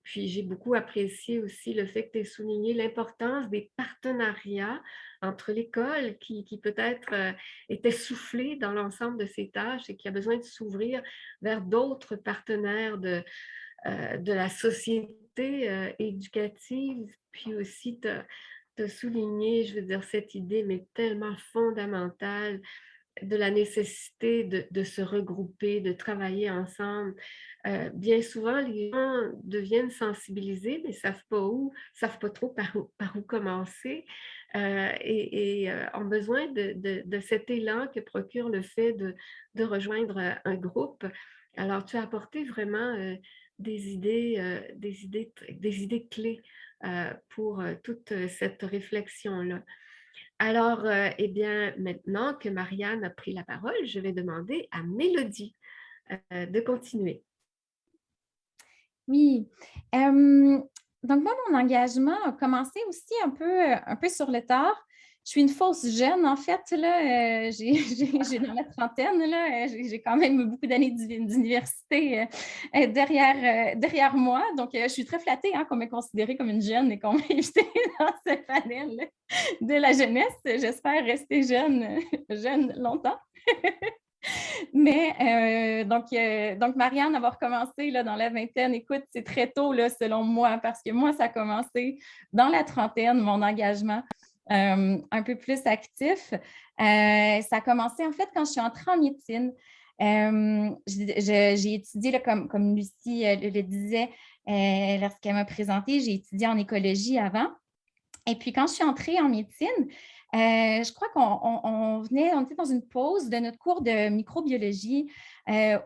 Puis j'ai beaucoup apprécié aussi le fait que tu aies souligné l'importance des partenariats entre l'école qui peut-être est essoufflée dans l'ensemble de ses tâches et qui a besoin de s'ouvrir vers d'autres partenaires de la société éducative. Puis aussi, tu as souligné, je veux dire, cette idée, mais tellement fondamentale de la nécessité de se regrouper, de travailler ensemble. Bien souvent, les gens deviennent sensibilisés, mais ne savent pas trop par où commencer et ont besoin de cet élan que procure le fait de rejoindre un groupe. Alors, tu as apporté vraiment des idées clés pour toute cette réflexion-là. Alors, eh bien, maintenant que Marianne a pris la parole, je vais demander à Mélodie de continuer. Oui. Donc, moi, mon engagement a commencé aussi un peu sur le tard. suis une fausse jeune, en fait. Là. J'ai dans la trentaine, là, j'ai quand même beaucoup d'années d'université derrière moi. Donc, je suis très flattée qu'on m'ait considérée comme une jeune et qu'on m'ait invitée dans ce panel de la jeunesse. J'espère rester jeune longtemps. Mais donc, Marianne, avoir commencé là, dans la vingtaine, écoute, c'est très tôt là, selon moi, parce que moi, ça a commencé dans la trentaine, mon engagement un peu plus actif. Ça a commencé en fait quand je suis entrée en médecine. J'ai étudié, là, comme Lucie le disait lorsqu'elle m'a présentée, j'ai étudié en écologie avant. Et puis, quand je suis entrée en médecine, je crois on était dans une pause de notre cours de microbiologie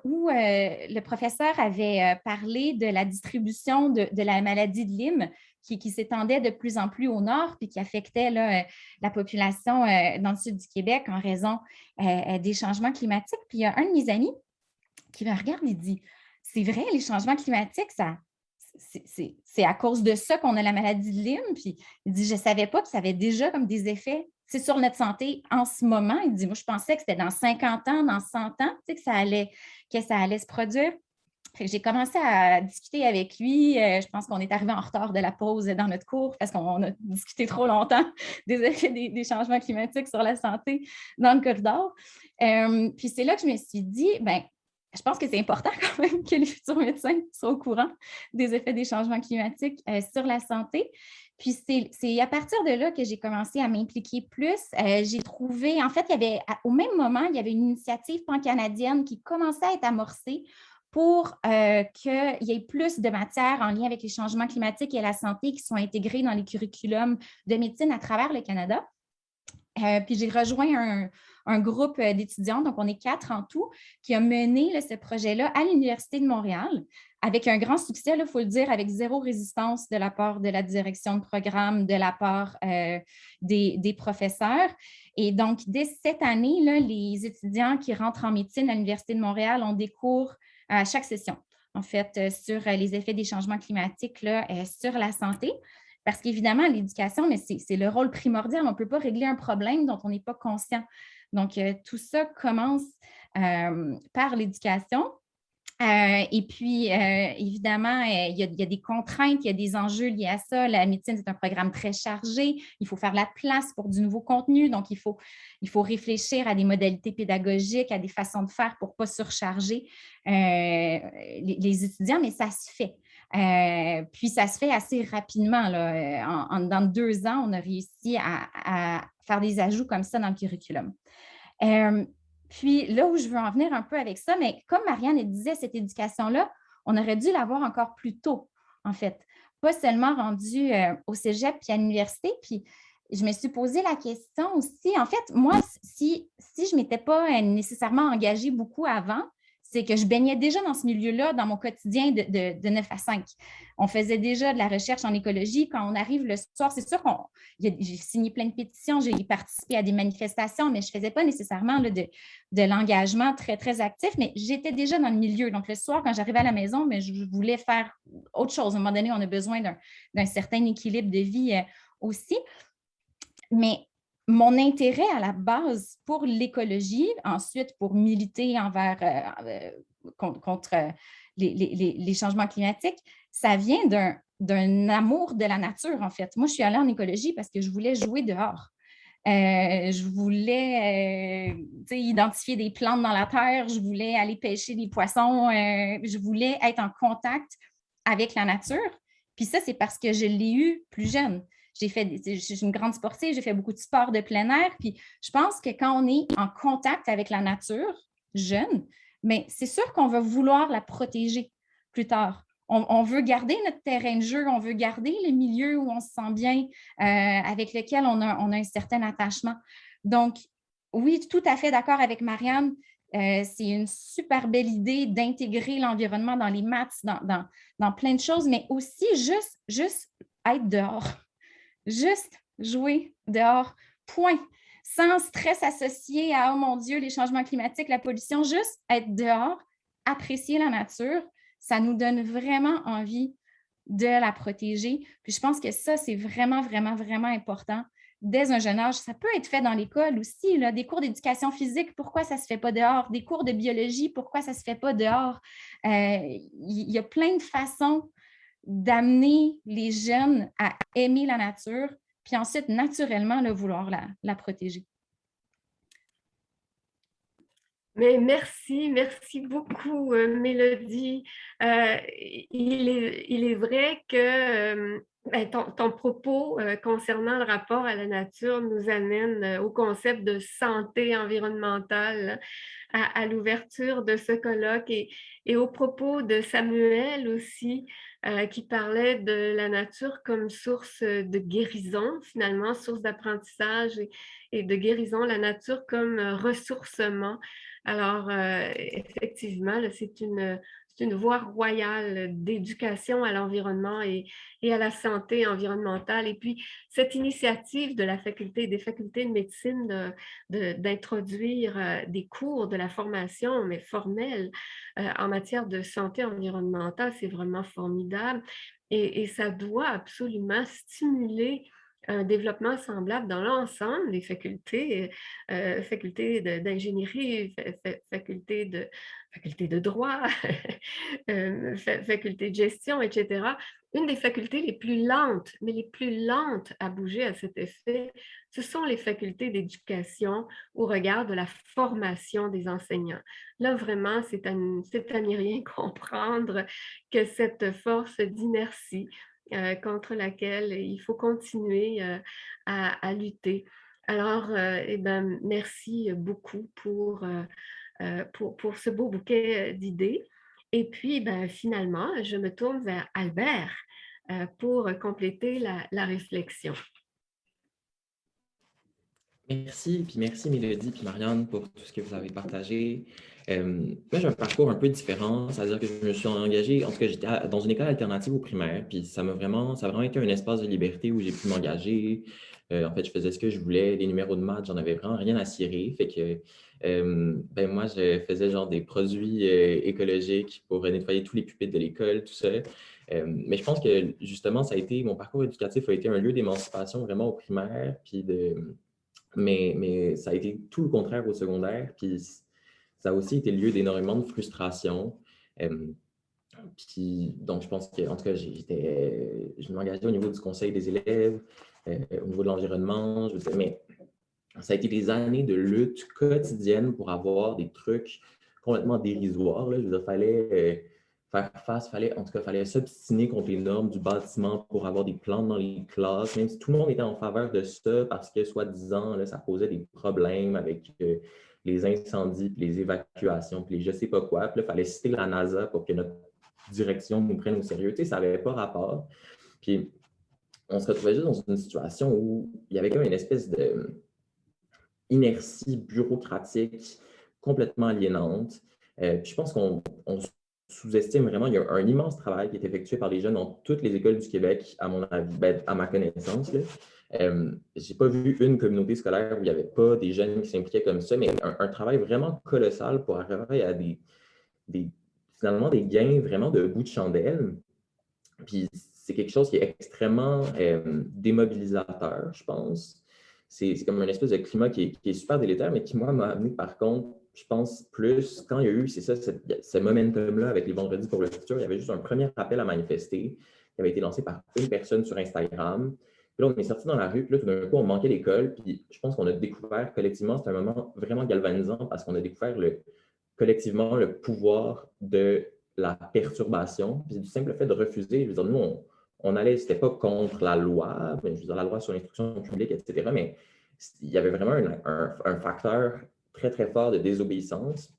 où le professeur avait parlé de la distribution de la maladie de Lyme qui s'étendait de plus en plus au nord puis qui affectait là, la population dans le sud du Québec en raison des changements climatiques. Puis, il y a un de mes amis qui me regarde et dit « C'est vrai, les changements climatiques, c'est à cause de ça qu'on a la maladie de Lyme. » Puis il dit, je ne savais pas que ça avait déjà comme des effets sur notre santé en ce moment. Il dit, moi, je pensais que c'était dans 50 ans, dans 100 ans, que ça allait se produire. J'ai commencé à discuter avec lui. Je pense qu'on est arrivé en retard de la pause dans notre cours parce qu'on a discuté trop longtemps des effets des changements climatiques sur la santé dans le corridor. Puis c'est là que je me suis dit, je pense que c'est important quand même que les futurs médecins soient au courant des effets des changements climatiques sur la santé. Puis, c'est à partir de là que j'ai commencé à m'impliquer plus. J'ai trouvé, en fait, au même moment, il y avait une initiative pan-canadienne qui commençait à être amorcée pour qu'il y ait plus de matières en lien avec les changements climatiques et la santé qui sont intégrées dans les curriculums de médecine à travers le Canada. Puis j'ai rejoint un groupe d'étudiants, donc on est 4 en tout, qui a mené ce projet-là à l'Université de Montréal avec un grand succès, il faut le dire, avec 0 résistance de la part de la direction de programme, de la part des professeurs. Et donc, dès cette année, là, les étudiants qui rentrent en médecine à l'Université de Montréal ont des cours à chaque session, en fait, sur les effets des changements climatiques là, sur la santé. Parce qu'évidemment, l'éducation, mais c'est le rôle primordial. On ne peut pas régler un problème dont on n'est pas conscient. Donc, tout ça commence par l'éducation. Et puis, évidemment, il y a des contraintes, il y a des enjeux liés à ça. La médecine, c'est un programme très chargé. Il faut faire la place pour du nouveau contenu. Donc, il faut réfléchir à des modalités pédagogiques, à des façons de faire pour ne pas surcharger les étudiants, mais ça se fait. Puis, ça se fait assez rapidement. Là. Dans 2 ans, on a réussi à faire des ajouts comme ça dans le curriculum. Puis là où je veux en venir un peu avec ça, mais comme Marianne disait, cette éducation-là, on aurait dû l'avoir encore plus tôt, en fait. Pas seulement rendue au cégep puis à l'université. Puis je me suis posé la question aussi. En fait, moi, si je ne m'étais pas nécessairement engagée beaucoup avant, c'est que je baignais déjà dans ce milieu-là, dans mon quotidien de 9 à 5. On faisait déjà de la recherche en écologie. Quand on arrive le soir, c'est sûr j'ai signé plein de pétitions, j'ai participé à des manifestations, mais je ne faisais pas nécessairement là, de l'engagement très, très actif, mais j'étais déjà dans le milieu. Donc, le soir, quand j'arrivais à la maison, mais je voulais faire autre chose. À un moment donné, on a besoin d'un certain équilibre de vie aussi. Mais mon intérêt à la base pour l'écologie, ensuite pour militer contre les changements climatiques, ça vient d'un amour de la nature, en fait. Moi, je suis allée en écologie parce que je voulais jouer dehors. Je voulais identifier des plantes dans la terre, je voulais aller pêcher des poissons, je voulais être en contact avec la nature. Puis ça, c'est parce que je l'ai eu plus jeune. Je suis une grande sportive, j'ai fait beaucoup de sport de plein air. Puis je pense que quand on est en contact avec la nature, jeune, mais c'est sûr qu'on va vouloir la protéger plus tard. On veut garder notre terrain de jeu, on veut garder le milieu où on se sent bien, avec lequel on a un certain attachement. Donc, oui, tout à fait d'accord avec Marianne. C'est une super belle idée d'intégrer l'environnement dans les maths, dans plein de choses, mais aussi juste être dehors. Juste jouer dehors, point. Sans stress associé à « oh mon Dieu, les changements climatiques, la pollution », juste être dehors, apprécier la nature, ça nous donne vraiment envie de la protéger. Puis je pense que ça, c'est vraiment, vraiment, vraiment important dès un jeune âge. Ça peut être fait dans l'école aussi, là, des cours d'éducation physique, pourquoi ça ne se fait pas dehors? Des cours de biologie, pourquoi ça ne se fait pas dehors? Il y a plein de façons d'amener les jeunes à aimer la nature, puis ensuite, naturellement, là, vouloir la protéger. Mais merci beaucoup, Mélodie. Il est vrai que ton propos concernant le rapport à la nature nous amène au concept de santé environnementale, à l'ouverture de ce colloque et au propos de Samuel aussi, qui parlait de la nature comme source de guérison, finalement, source d'apprentissage et de guérison, la nature comme ressourcement. Alors, effectivement, là, c'est une voie royale d'éducation à l'environnement et à la santé environnementale. Et puis, cette initiative de la faculté, des facultés de médecine d'introduire des cours de la formation, mais formelle, en matière de santé environnementale, c'est vraiment formidable. Et ça doit absolument stimuler un développement semblable dans l'ensemble des facultés, facultés d'ingénierie, faculté de droit, faculté de gestion, etc. Une des facultés les plus lentes, mais les plus lentes à bouger à cet effet, ce sont les facultés d'éducation au regard de la formation des enseignants. Là, vraiment, c'est à n'y rien comprendre que cette force d'inertie contre laquelle il faut continuer à lutter. Alors, eh ben, merci beaucoup pour ce beau bouquet d'idées. Et puis, ben, finalement, je me tourne vers Albert pour compléter la réflexion. Merci, puis merci Mélodie, puis Marianne pour tout ce que vous avez partagé. Moi, j'ai un parcours un peu différent, c'est-à-dire que je me suis engagé, en tout cas, j'étais dans une école alternative au primaire, puis ça a vraiment été un espace de liberté où j'ai pu m'engager. En fait, je faisais ce que je voulais, les numéros de maths, j'en avais vraiment rien à cirer. Fait que, ben moi, je faisais genre des produits écologiques pour nettoyer tous les pupitres de l'école, tout ça. Mais je pense que justement, mon parcours éducatif a été un lieu d'émancipation vraiment au primaire, puis mais ça a été tout le contraire au secondaire, puis ça a aussi été le lieu d'énormément de frustration. Puis, donc, je pense qu'en tout cas, je m'engageais au niveau du conseil des élèves, au niveau de l'environnement, mais ça a été des années de lutte quotidienne pour avoir des trucs complètement dérisoires. Là. Je veux dire, fallait s'obstiner contre les normes du bâtiment pour avoir des plantes dans les classes, même si tout le monde était en faveur de ça parce que, soi-disant, là, ça posait des problèmes avec les incendies, puis les évacuations, puis les je sais pas quoi. Puis là, il fallait citer la NASA pour que notre direction nous prenne au sérieux. Tu sais, ça n'avait pas rapport. Puis, on se retrouvait juste dans une situation où il y avait comme une espèce de inertie bureaucratique complètement aliénante. Puis je pense qu'on sous-estime vraiment, il y a un immense travail qui est effectué par les jeunes dans toutes les écoles du Québec, à mon avis, à ma connaissance. Je n'ai pas vu une communauté scolaire où il n'y avait pas des jeunes qui s'impliquaient comme ça, mais un travail vraiment colossal pour arriver à finalement des gains vraiment de bout de chandelle. Puis c'est quelque chose qui est extrêmement démobilisateur, je pense. C'est comme une espèce de climat qui est super délétère, mais qui, moi, m'a amené, par contre, je pense, plus, quand il y a eu, c'est ça, ce momentum-là avec les Vendredis pour le futur, il y avait juste un premier appel à manifester qui avait été lancé par une personne sur Instagram. Puis là, on est sorti dans la rue, puis là, tout d'un coup, on manquait l'école, puis je pense qu'on a découvert collectivement, c'était un moment vraiment galvanisant parce qu'on a découvert collectivement le pouvoir de la perturbation, puis du simple fait de refuser. Je veux dire, nous, on allait, c'était pas contre la loi, mais je veux dire, la loi sur l'instruction publique, etc., mais il y avait vraiment un facteur très, très fort de désobéissance.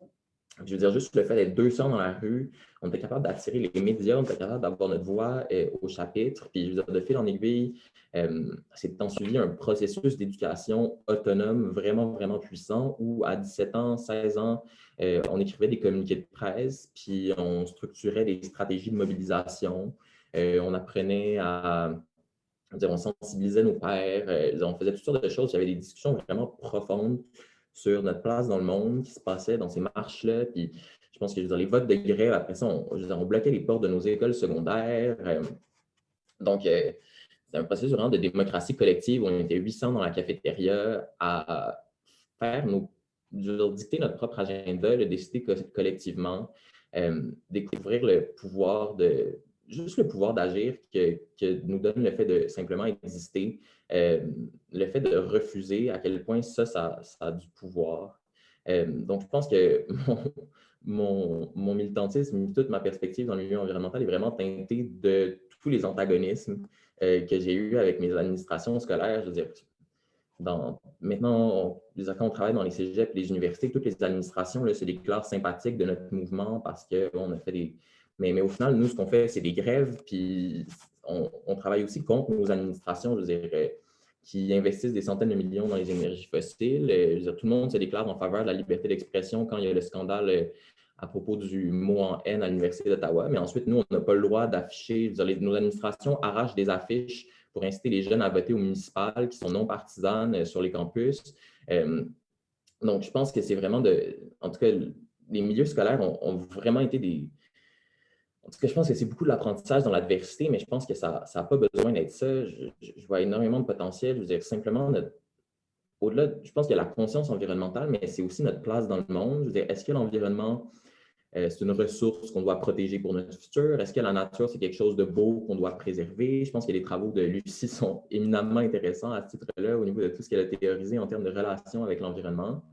Je veux dire, juste le fait d'être 200 dans la rue, on était capable d'attirer les médias, on était capable d'avoir notre voix au chapitre, puis je veux dire, de fil en aiguille, c'est suivi un processus d'éducation autonome vraiment, vraiment puissant où à 17 ans, 16 ans, on écrivait des communiqués de presse, puis on structurait des stratégies de mobilisation, on apprenait on sensibilisait nos pairs, on faisait toutes sortes de choses, il y avait des discussions vraiment profondes sur notre place dans le monde qui se passait dans ces marches-là. Puis je pense que les votes de grève, après ça, on bloquait les portes de nos écoles secondaires. Donc, un processus vraiment de démocratie collective où on était 800 dans la cafétéria à faire dicter notre propre agenda, le décider collectivement, découvrir le pouvoir juste le pouvoir d'agir que nous donne le fait de simplement exister, le fait de refuser, à quel point ça a du pouvoir. Donc, je pense que mon militantisme, toute ma perspective dans le milieu environnemental est vraiment teintée de tous les antagonismes que j'ai eus avec mes administrations scolaires. Je veux dire, maintenant, quand on travaille dans les cégeps, les universités, toutes les administrations, c'est des classes sympathiques de notre mouvement parce qu'on a fait des... Mais au final, nous, ce qu'on fait, c'est des grèves, puis on travaille aussi contre nos administrations, je veux dire, qui investissent des centaines de millions dans les énergies fossiles. Je veux dire, tout le monde se déclare en faveur de la liberté d'expression quand il y a le scandale à propos du mot en haine à l'Université d'Ottawa. Mais ensuite, nous, on n'a pas le droit d'afficher. Nos administrations arrachent des affiches pour inciter les jeunes à voter aux municipales qui sont non partisanes sur les campus. Donc, je pense que c'est vraiment en tout cas, les milieux scolaires ont vraiment été des... En tout cas, je pense que c'est beaucoup de l'apprentissage dans l'adversité, mais je pense que ça n'a pas besoin d'être ça. Je vois énormément de potentiel. Je veux dire, simplement, au-delà, je pense qu'il y a la conscience environnementale, mais c'est aussi notre place dans le monde. Je veux dire, est-ce que l'environnement, c'est une ressource qu'on doit protéger pour notre futur? Est-ce que la nature, c'est quelque chose de beau qu'on doit préserver? Je pense que les travaux de Lucie sont éminemment intéressants à ce titre-là, au niveau de tout ce qu'elle a théorisé en termes de relation avec l'environnement.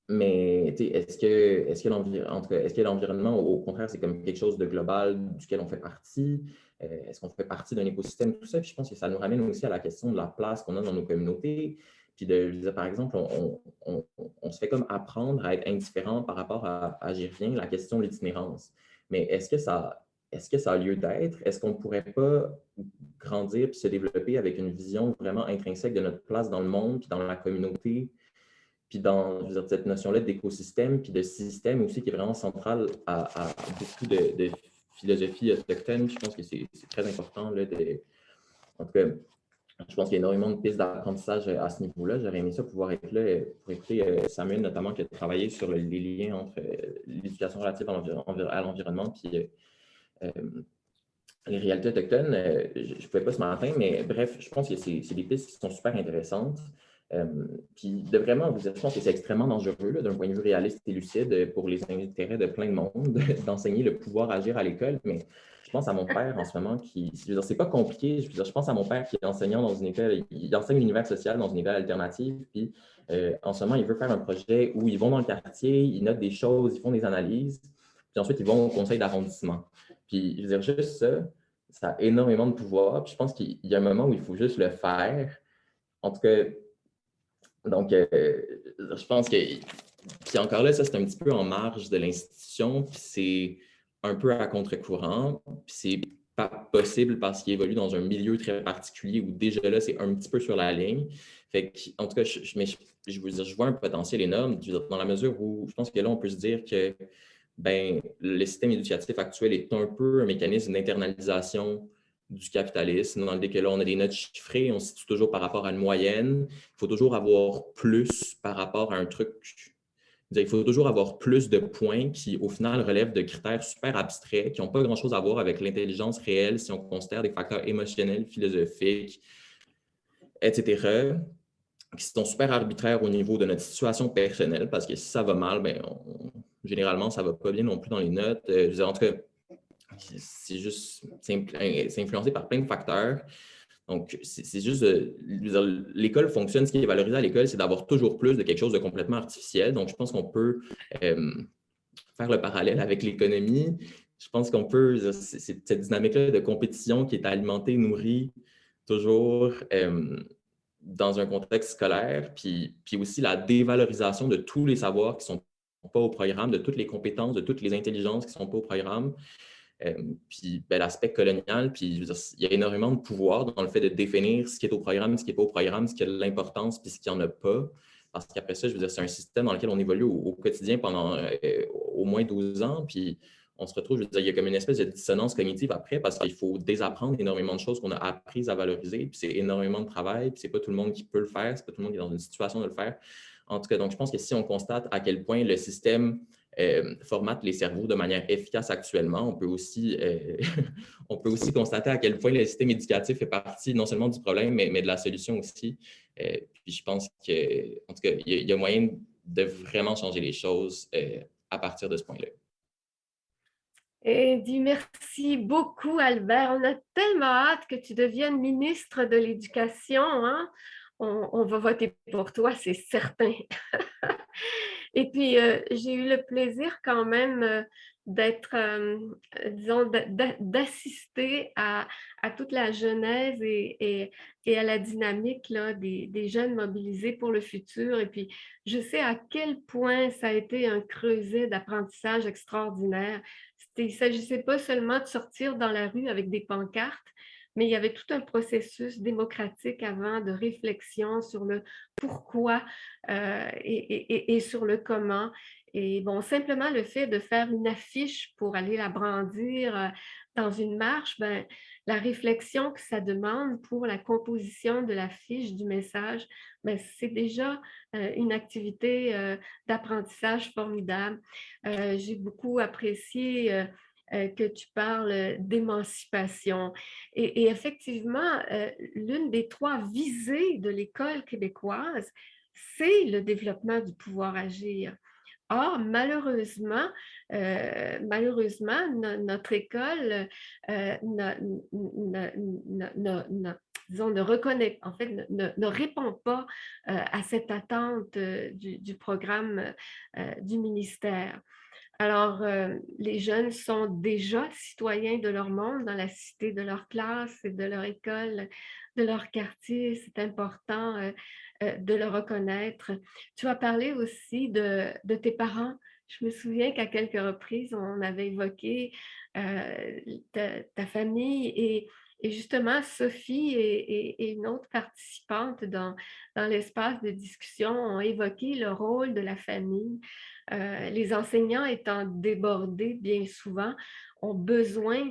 Mais est-ce que l'environnement, au contraire, c'est comme quelque chose de global duquel on fait partie? Est-ce qu'on fait partie d'un écosystème, tout ça? Puis je pense que ça nous ramène aussi à la question de la place qu'on a dans nos communautés. Puis par exemple, on se fait comme apprendre à être indifférent par rapport à j'y reviens, la question de l'itinérance. Mais est-ce que ça a lieu d'être? Est-ce qu'on ne pourrait pas grandir puis se développer avec une vision vraiment intrinsèque de notre place dans le monde puis dans la communauté? Puis dans cette notion-là d'écosystème, puis de système aussi qui est vraiment centrale à beaucoup de philosophie autochtone. Je pense que c'est très important. En tout cas, je pense qu'il y a énormément de pistes d'apprentissage à ce niveau-là. J'aurais aimé ça pouvoir être là pour écouter Samuel, notamment, qui a travaillé sur les liens entre l'éducation relative à l'environnement puis les réalités autochtones. Je ne pouvais pas ce matin, mais bref, je pense que c'est des pistes qui sont super intéressantes. Puis de vraiment, je pense que c'est extrêmement dangereux d'un point de vue réaliste et lucide pour les intérêts de plein de monde d'enseigner le pouvoir agir à l'école, mais je pense à mon père en ce moment qui, je veux dire, c'est pas compliqué, je pense à mon père qui est enseignant dans une école, il enseigne l'univers social dans une école alternative, puis en ce moment, il veut faire un projet où ils vont dans le quartier, ils notent des choses, ils font des analyses, puis ensuite, ils vont au conseil d'arrondissement. Puis, je veux dire, juste ça a énormément de pouvoir, puis je pense qu'il y a un moment où il faut juste le faire. En tout cas, donc, je pense que, puis encore là, ça, c'est un petit peu en marge de l'institution, puis c'est un peu à contre-courant, puis c'est pas possible parce qu'il évolue dans un milieu très particulier où déjà là, c'est un petit peu sur la ligne. Fait que, en tout cas, je veux dire, je vois un potentiel énorme dans la mesure où je pense que là, on peut se dire que le système éducatif actuel est un peu un mécanisme d'internalisation du capitalisme, dans lequel là, on a des notes chiffrées, on se situe toujours par rapport à une moyenne. Il faut toujours avoir plus par rapport à un truc. Il faut toujours avoir plus de points qui, au final, relèvent de critères super abstraits, qui n'ont pas grand-chose à voir avec l'intelligence réelle si on considère des facteurs émotionnels, philosophiques, etc., qui sont super arbitraires au niveau de notre situation personnelle, parce que si ça va mal, généralement, ça ne va pas bien non plus dans les notes. Je veux dire, en tout cas, c'est influencé par plein de facteurs. Donc, c'est juste, l'école fonctionne, ce qui est valorisé à l'école, c'est d'avoir toujours plus de quelque chose de complètement artificiel. Donc, je pense qu'on peut faire le parallèle avec l'économie. Je pense qu'on peut, c'est cette dynamique-là de compétition qui est alimentée, nourrie, toujours dans un contexte scolaire, puis aussi la dévalorisation de tous les savoirs qui ne sont pas au programme, de toutes les compétences, de toutes les intelligences qui ne sont pas au programme. Puis l'aspect colonial, puis je veux dire, il y a énormément de pouvoir dans le fait de définir ce qui est au programme, ce qui n'est pas au programme, ce qui a de l'importance, puis ce qui n'en a pas. Parce qu'après ça, je veux dire, c'est un système dans lequel on évolue au quotidien pendant au moins 12 ans, puis on se retrouve, je veux dire, il y a comme une espèce de dissonance cognitive après, parce qu'il faut désapprendre énormément de choses qu'on a apprises à valoriser, puis c'est énormément de travail, puis c'est pas tout le monde qui peut le faire, c'est pas tout le monde qui est dans une situation de le faire. En tout cas, donc je pense que si on constate à quel point le système formatent les cerveaux de manière efficace actuellement, on peut aussi, on peut aussi constater à quel point le système éducatif fait partie non seulement du problème, mais de la solution aussi. Puis je pense qu'en tout cas, il y a moyen de vraiment changer les choses à partir de ce point-là. Et dis merci beaucoup, Albert. On a tellement hâte que tu deviennes ministre de l'Éducation, hein? On va voter pour toi, c'est certain. Et puis, j'ai eu le plaisir quand même d'être, disons, d'assister à toute la genèse et à la dynamique là, des jeunes mobilisés pour le futur. Et puis, je sais à quel point ça a été un creuset d'apprentissage extraordinaire. Il ne s'agissait pas seulement de sortir dans la rue avec des pancartes, mais il y avait tout un processus démocratique avant de réflexion sur le pourquoi et sur le comment. Et bon, simplement le fait de faire une affiche pour aller la brandir dans une marche, ben, la réflexion que ça demande pour la composition de l'affiche, du message, ben, c'est déjà une activité d'apprentissage formidable. J'ai beaucoup apprécié que tu parles d'émancipation. Et effectivement, l'une des 3 visées de l'école québécoise, c'est le développement du pouvoir agir. Or, malheureusement, notre école disons, ne reconnaît, en fait, ne répond pas à cette attente du programme du ministère. Alors, les jeunes sont déjà citoyens de leur monde, dans la cité de leur classe et de leur école, de leur quartier. C'est important de le reconnaître. Tu as parlé aussi de tes parents. Je me souviens qu'à quelques reprises, on avait évoqué ta famille et justement, Sophie et une autre participante dans l'espace de discussion ont évoqué le rôle de la famille. Les enseignants étant débordés bien souvent, ont besoin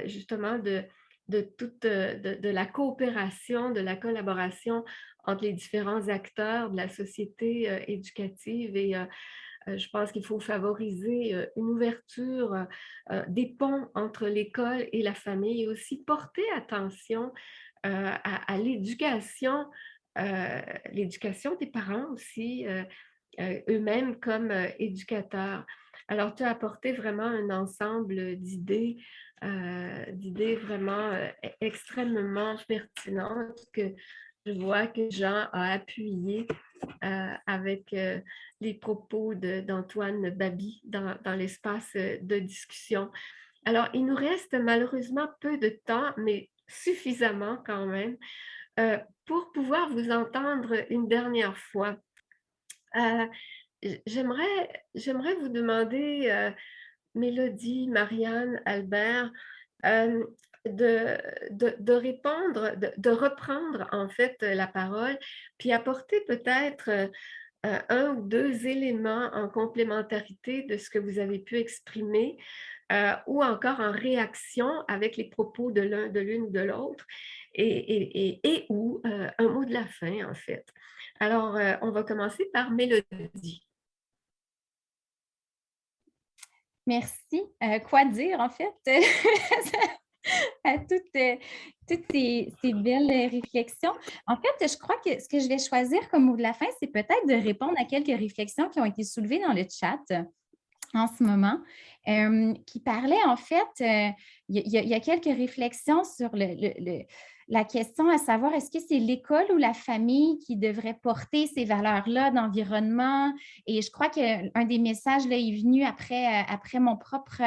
justement de la coopération, de la collaboration entre les différents acteurs de la société éducative et je pense qu'il faut favoriser une ouverture des ponts entre l'école et la famille et aussi porter attention à l'éducation des parents aussi, eux-mêmes comme éducateurs. Alors, tu as apporté vraiment un ensemble d'idées vraiment extrêmement pertinentes que je vois que Jean a appuyé avec les propos d'Antoine Babi dans l'espace de discussion. Alors, il nous reste malheureusement peu de temps, mais suffisamment quand même, pour pouvoir vous entendre une dernière fois. J'aimerais vous demander, Mélodie, Marianne, Albert, de répondre, de reprendre en fait la parole, puis apporter peut-être 1 ou 2 éléments en complémentarité de ce que vous avez pu exprimer ou encore en réaction avec les propos de l'une ou de l'autre et ou un mot de la fin en fait. Alors, on va commencer par Mélodie. Merci. Quoi dire, en fait, à toutes ces belles réflexions. En fait, je crois que ce que je vais choisir comme mot de la fin, c'est peut-être de répondre à quelques réflexions qui ont été soulevées dans le chat en ce moment, qui parlaient, en fait, il y a quelques réflexions sur la question à savoir, est-ce que c'est l'école ou la famille qui devrait porter ces valeurs-là d'environnement? Et je crois qu'un des messages là, est venu après mon propre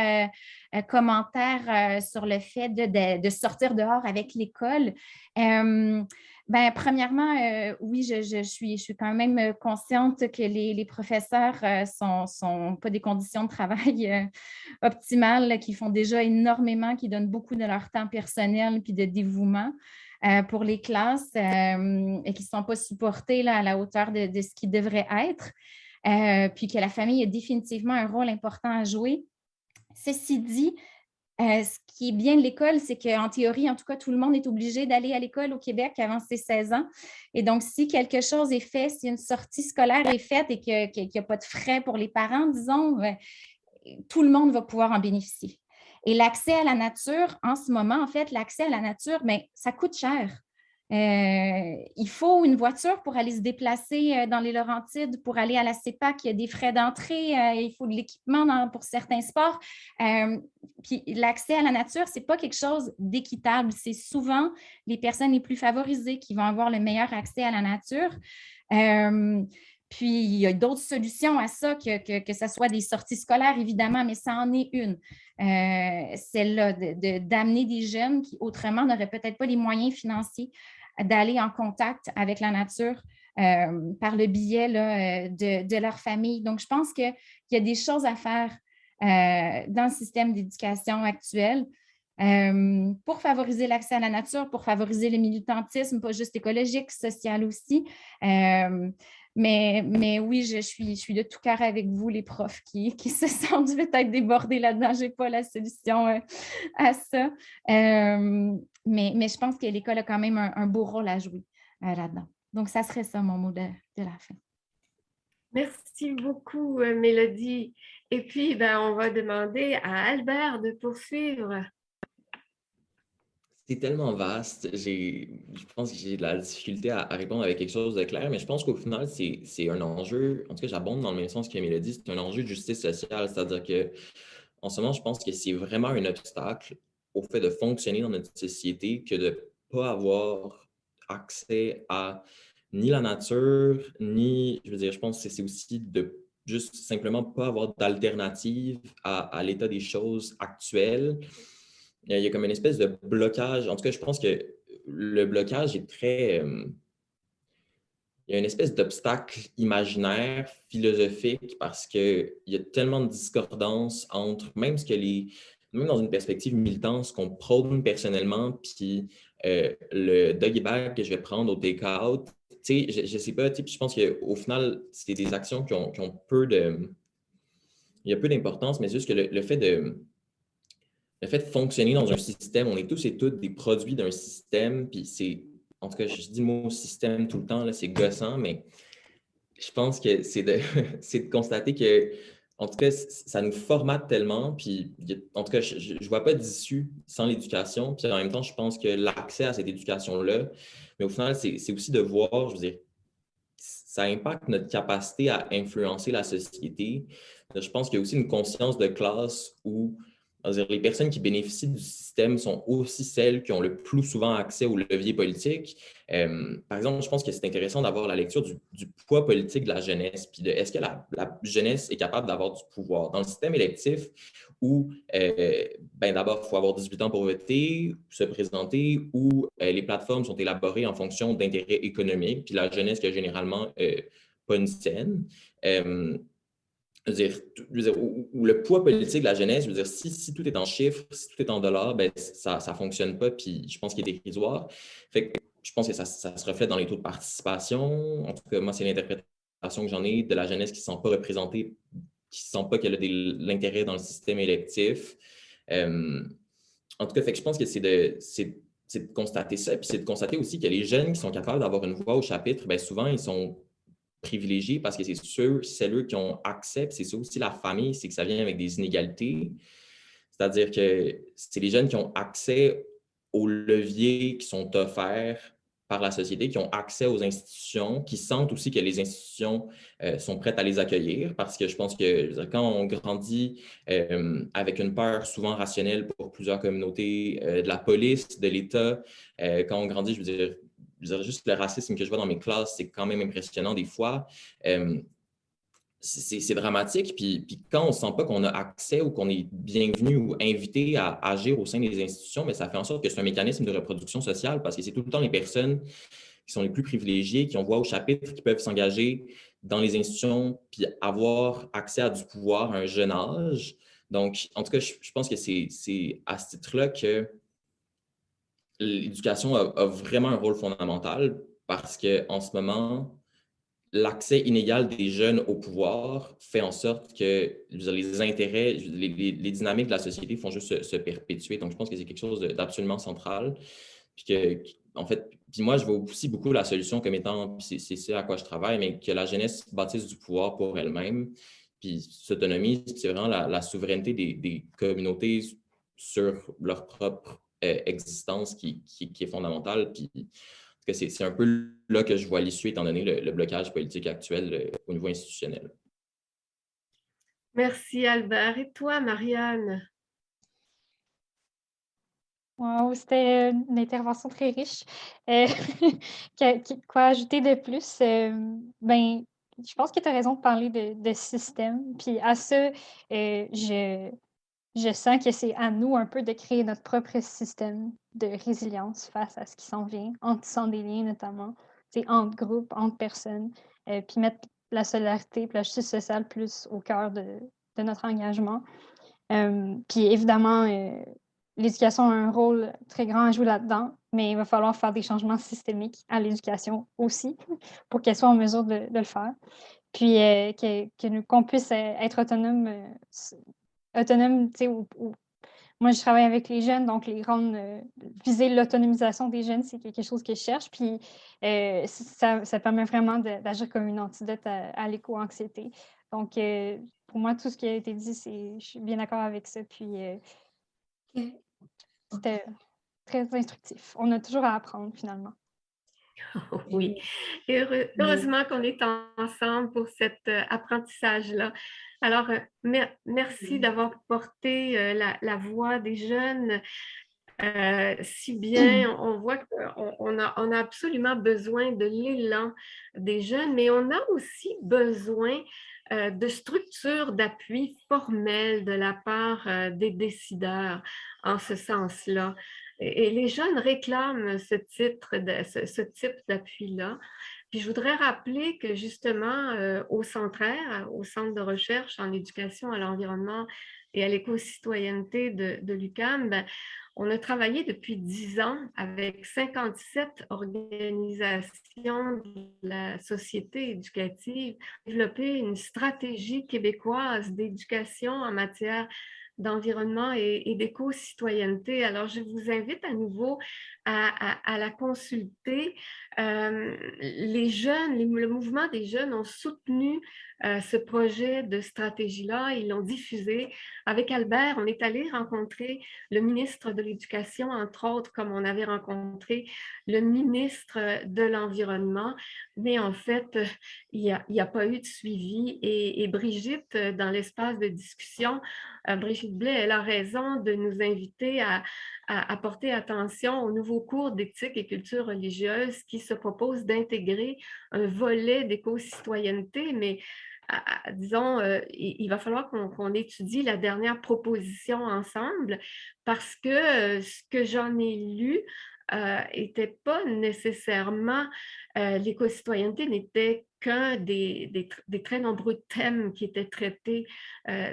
commentaire sur le fait de sortir dehors avec l'école. Ben, premièrement, oui, je suis quand même consciente que les professeurs sont pas des conditions de travail optimales, qui font déjà énormément, qui donnent beaucoup de leur temps personnel puis de dévouement pour les classes et qui ne sont pas supportés là, à la hauteur de ce qui devrait être. Puis que la famille a définitivement un rôle important à jouer. Ceci dit, Ce qui est bien de l'école, c'est qu'en théorie, en tout cas, tout le monde est obligé d'aller à l'école au Québec avant ses 16 ans. Et donc, si quelque chose est fait, si une sortie scolaire est faite et qu'il n'y a pas de frais pour les parents, disons, tout le monde va pouvoir en bénéficier. Et l'accès à la nature, en ce moment, en fait, l'accès à la nature, bien, ça coûte cher. Il faut une voiture pour aller se déplacer dans les Laurentides, pour aller à la CEPAC, il y a des frais d'entrée, il faut de l'équipement pour certains sports. Puis l'accès à la nature, ce n'est pas quelque chose d'équitable. C'est souvent les personnes les plus favorisées qui vont avoir le meilleur accès à la nature. Puis, il y a d'autres solutions à ça, que ce soit des sorties scolaires, évidemment, mais ça en est une. Celle-là, d'amener des jeunes qui, autrement, n'auraient peut-être pas les moyens financiers d'aller en contact avec la nature par le biais là, de leur famille. Donc, je pense qu'il y a des choses à faire dans le système d'éducation actuel pour favoriser l'accès à la nature, pour favoriser le militantisme, pas juste écologique, social aussi. Mais oui, je suis de tout cœur avec vous, les profs qui se sentent peut-être débordés là-dedans. Je n'ai pas la solution à ça. Mais je pense que l'école a quand même un beau rôle à jouer là-dedans. Donc, ça serait ça mon mot de la fin. Merci beaucoup, Mélodie. Et puis, on va demander à Albert de poursuivre. C'est tellement vaste. Je pense que j'ai de la difficulté à répondre avec quelque chose de clair, mais je pense qu'au final, c'est un enjeu, en tout cas, j'abonde dans le même sens que Mélodie, c'est un enjeu de justice sociale, c'est-à-dire que en ce moment, je pense que c'est vraiment un obstacle au fait de fonctionner dans notre société que de ne pas avoir accès à ni la nature, ni, je veux dire, je pense que c'est aussi de juste simplement pas avoir d'alternative à l'état des choses actuelles. Il y a comme une espèce de blocage. En tout cas, je pense que le blocage est très... il y a une espèce d'obstacle imaginaire, philosophique, parce qu'il y a tellement de discordance entre même ce que même dans une perspective militante, ce qu'on prône personnellement, puis le doggy bag que je vais prendre au take-out. Tu sais, je sais pas, tu sais, puis je pense qu'au final, c'est des actions qui ont peu de... Il y a peu d'importance, mais c'est juste que le fait de fonctionner dans un système, on est tous et toutes des produits d'un système, puis c'est, en tout cas, je dis le mot système tout le temps, là, c'est gossant, mais je pense que c'est c'est de constater que, en tout cas, ça nous formate tellement, puis en tout cas, je ne vois pas d'issue sans l'éducation, puis en même temps, je pense que l'accès à cette éducation-là, mais au final, c'est aussi de voir, je veux dire, ça impacte notre capacité à influencer la société. Je pense qu'il y a aussi une conscience de classe où les personnes qui bénéficient du système sont aussi celles qui ont le plus souvent accès au levier politique. Par exemple, je pense que c'est intéressant d'avoir la lecture du poids politique de la jeunesse, puis de est-ce que la jeunesse est capable d'avoir du pouvoir. Dans le système électif où, d'abord, il faut avoir 18 ans pour voter, se présenter, où les plateformes sont élaborées en fonction d'intérêts économiques, puis la jeunesse qui a généralement pas une scène. Où le poids politique de la jeunesse, je veux dire, si tout est en chiffres, si tout est en dollars, ça ne fonctionne pas, puis je pense qu'il est dérisoire. Fait que je pense que ça se reflète dans les taux de participation. En tout cas, moi, c'est l'interprétation que j'en ai de la jeunesse qui ne se sent pas représentée, qui ne sent pas qu'elle a l'intérêt dans le système électif. En tout cas, fait que je pense que c'est de constater ça, puis c'est de constater aussi que les jeunes qui sont capables d'avoir une voix au chapitre, souvent, ils sont privilégiés parce que c'est eux qui ont accès, puis c'est ça aussi la famille, c'est que ça vient avec des inégalités. C'est-à-dire que c'est les jeunes qui ont accès aux leviers qui sont offerts par la société, qui ont accès aux institutions, qui sentent aussi que les institutions sont prêtes à les accueillir, parce que je pense que quand on grandit avec une peur souvent rationnelle pour plusieurs communautés, de la police, de l'État, quand on grandit, je veux dire, juste le racisme que je vois dans mes classes, c'est quand même impressionnant des fois. C'est dramatique. Puis quand on ne sent pas qu'on a accès ou qu'on est bienvenu ou invité à agir au sein des institutions, mais ça fait en sorte que c'est un mécanisme de reproduction sociale parce que c'est tout le temps les personnes qui sont les plus privilégiées, qui ont voix au chapitre, qui peuvent s'engager dans les institutions puis avoir accès à du pouvoir à un jeune âge. Donc, en tout cas, je pense que c'est à ce titre-là que l'éducation a vraiment un rôle fondamental parce qu'en ce moment, l'accès inégal des jeunes au pouvoir fait en sorte que les intérêts, les dynamiques de la société font juste se perpétuer. Donc, je pense que c'est quelque chose d'absolument central. Puis en fait, puis moi, je vois aussi beaucoup la solution comme étant, c'est ce à quoi je travaille, mais que la jeunesse bâtisse du pouvoir pour elle-même, puis s'autonomise, puis c'est vraiment la souveraineté des communautés sur leur propre existence qui est fondamentale. Puis c'est un peu là que je vois l'issue, étant donné le blocage politique actuel au niveau institutionnel. Merci Albert. Et toi, Marianne? Wow, c'était une intervention très riche. Euh, quoi ajouter de plus? Ben, je pense que tu as raison de parler de système. Puis à ça, je sens que c'est à nous un peu de créer notre propre système de résilience face à ce qui s'en vient, en tissant des liens notamment, entre groupes, entre personnes, puis mettre la solidarité et la justice sociale plus au cœur de notre engagement. Puis évidemment, l'éducation a un rôle très grand à jouer là-dedans, mais il va falloir faire des changements systémiques à l'éducation aussi pour qu'elle soit en mesure de le faire. Puis qu'on puisse être autonome, moi, je travaille avec les jeunes, donc viser l'autonomisation des jeunes, c'est quelque chose que je cherche. Puis ça permet vraiment d'agir comme une antidote à l'éco-anxiété. Donc, pour moi, tout ce qui a été dit, je suis bien d'accord avec ça. Puis c'était très instructif. On a toujours à apprendre, finalement. Oui, et heureusement qu'on est ensemble pour cet apprentissage-là. Alors, merci d'avoir porté la voix des jeunes si bien. On voit qu'on a absolument besoin de l'élan des jeunes, mais on a aussi besoin de structures d'appui formelles de la part des décideurs en ce sens-là. Et les jeunes réclament ce type d'appui-là. Puis je voudrais rappeler que justement, au Centraire, au Centre de recherche en éducation à l'environnement et à l'éco-citoyenneté de l'UQAM, on a travaillé depuis 10 ans avec 57 organisations de la société éducative, développer une stratégie québécoise d'éducation en matière d'environnement et d'éco-citoyenneté. Alors, je vous invite à nouveau à la consulter. Les jeunes, le mouvement des jeunes ont soutenu ce projet de stratégie-là. Ils l'ont diffusé. Avec Albert, on est allé rencontrer le ministre de l'Éducation, entre autres, comme on avait rencontré le ministre de l'Environnement. Mais en fait, il n'y a pas eu de suivi. Et Brigitte, dans l'espace de discussion, Brigitte Blais, elle a raison de nous inviter à porter attention au nouveau cours d'éthique et culture religieuse qui se propose d'intégrer un volet d'éco-citoyenneté, mais disons, il va falloir qu'on étudie la dernière proposition ensemble parce que ce que j'en ai lu n'était pas nécessairement, l'éco-citoyenneté n'était qu'un des très nombreux thèmes qui étaient traités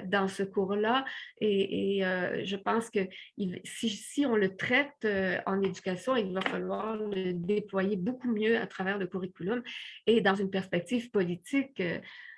dans ce cours-là. Et je pense que si on le traite en éducation, il va falloir le déployer beaucoup mieux à travers le curriculum et dans une perspective politique.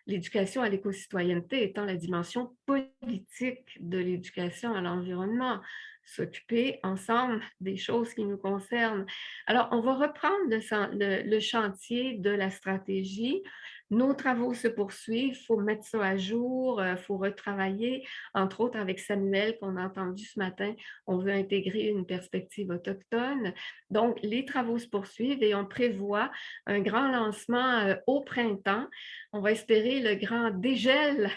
L'éducation à l'éco-citoyenneté étant la dimension politique de l'éducation à l'environnement, s'occuper ensemble des choses qui nous concernent. Alors, on va reprendre le chantier de la stratégie. Nos travaux se poursuivent, il faut mettre ça à jour, il faut retravailler, entre autres avec Samuel qu'on a entendu ce matin, on veut intégrer une perspective autochtone. Donc, les travaux se poursuivent et on prévoit un grand lancement au printemps. On va espérer le grand dégel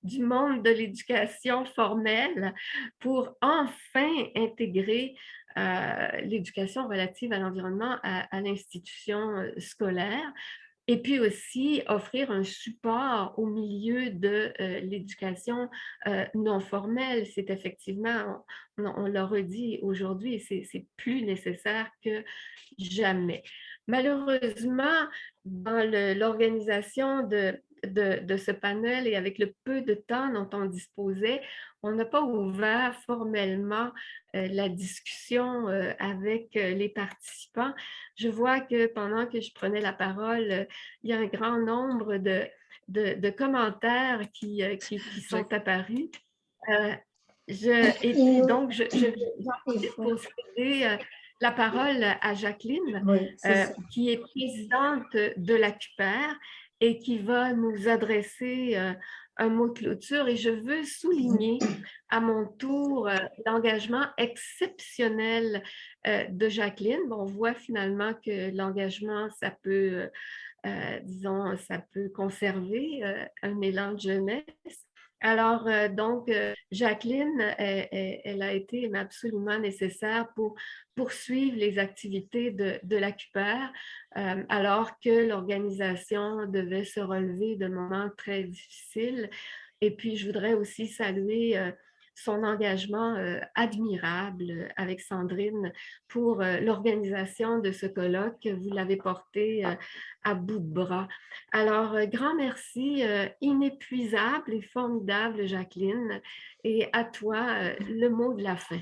du monde de l'éducation formelle pour enfin intégrer l'éducation relative à l'environnement à l'institution scolaire. Et puis aussi offrir un support au milieu de l'éducation non formelle. C'est effectivement, on l'a redit aujourd'hui, c'est plus nécessaire que jamais. Malheureusement, dans l'organisation de ce panel et avec le peu de temps dont on disposait, on n'a pas ouvert formellement la discussion avec les participants. Je vois que pendant que je prenais la parole, il y a un grand nombre de commentaires qui sont apparus. Et puis donc, j'en profite pour céder la parole à Jacqueline, qui est présidente de l'ACUPER et qui va nous adresser un mot de clôture. Et je veux souligner à mon tour l'engagement exceptionnel de Jacqueline. Bon, on voit finalement que l'engagement, ça peut, disons, ça peut conserver un élan de jeunesse. Alors, donc, Jacqueline, elle a été absolument nécessaire pour poursuivre les activités de l'ACUPER, alors que l'organisation devait se relever de moments très difficiles. Et puis, je voudrais aussi saluer son engagement admirable avec Sandrine pour l'organisation de ce colloque. Vous l'avez porté à bout de bras. Alors, grand merci, inépuisable et formidable, Jacqueline. Et à toi, le mot de la fin.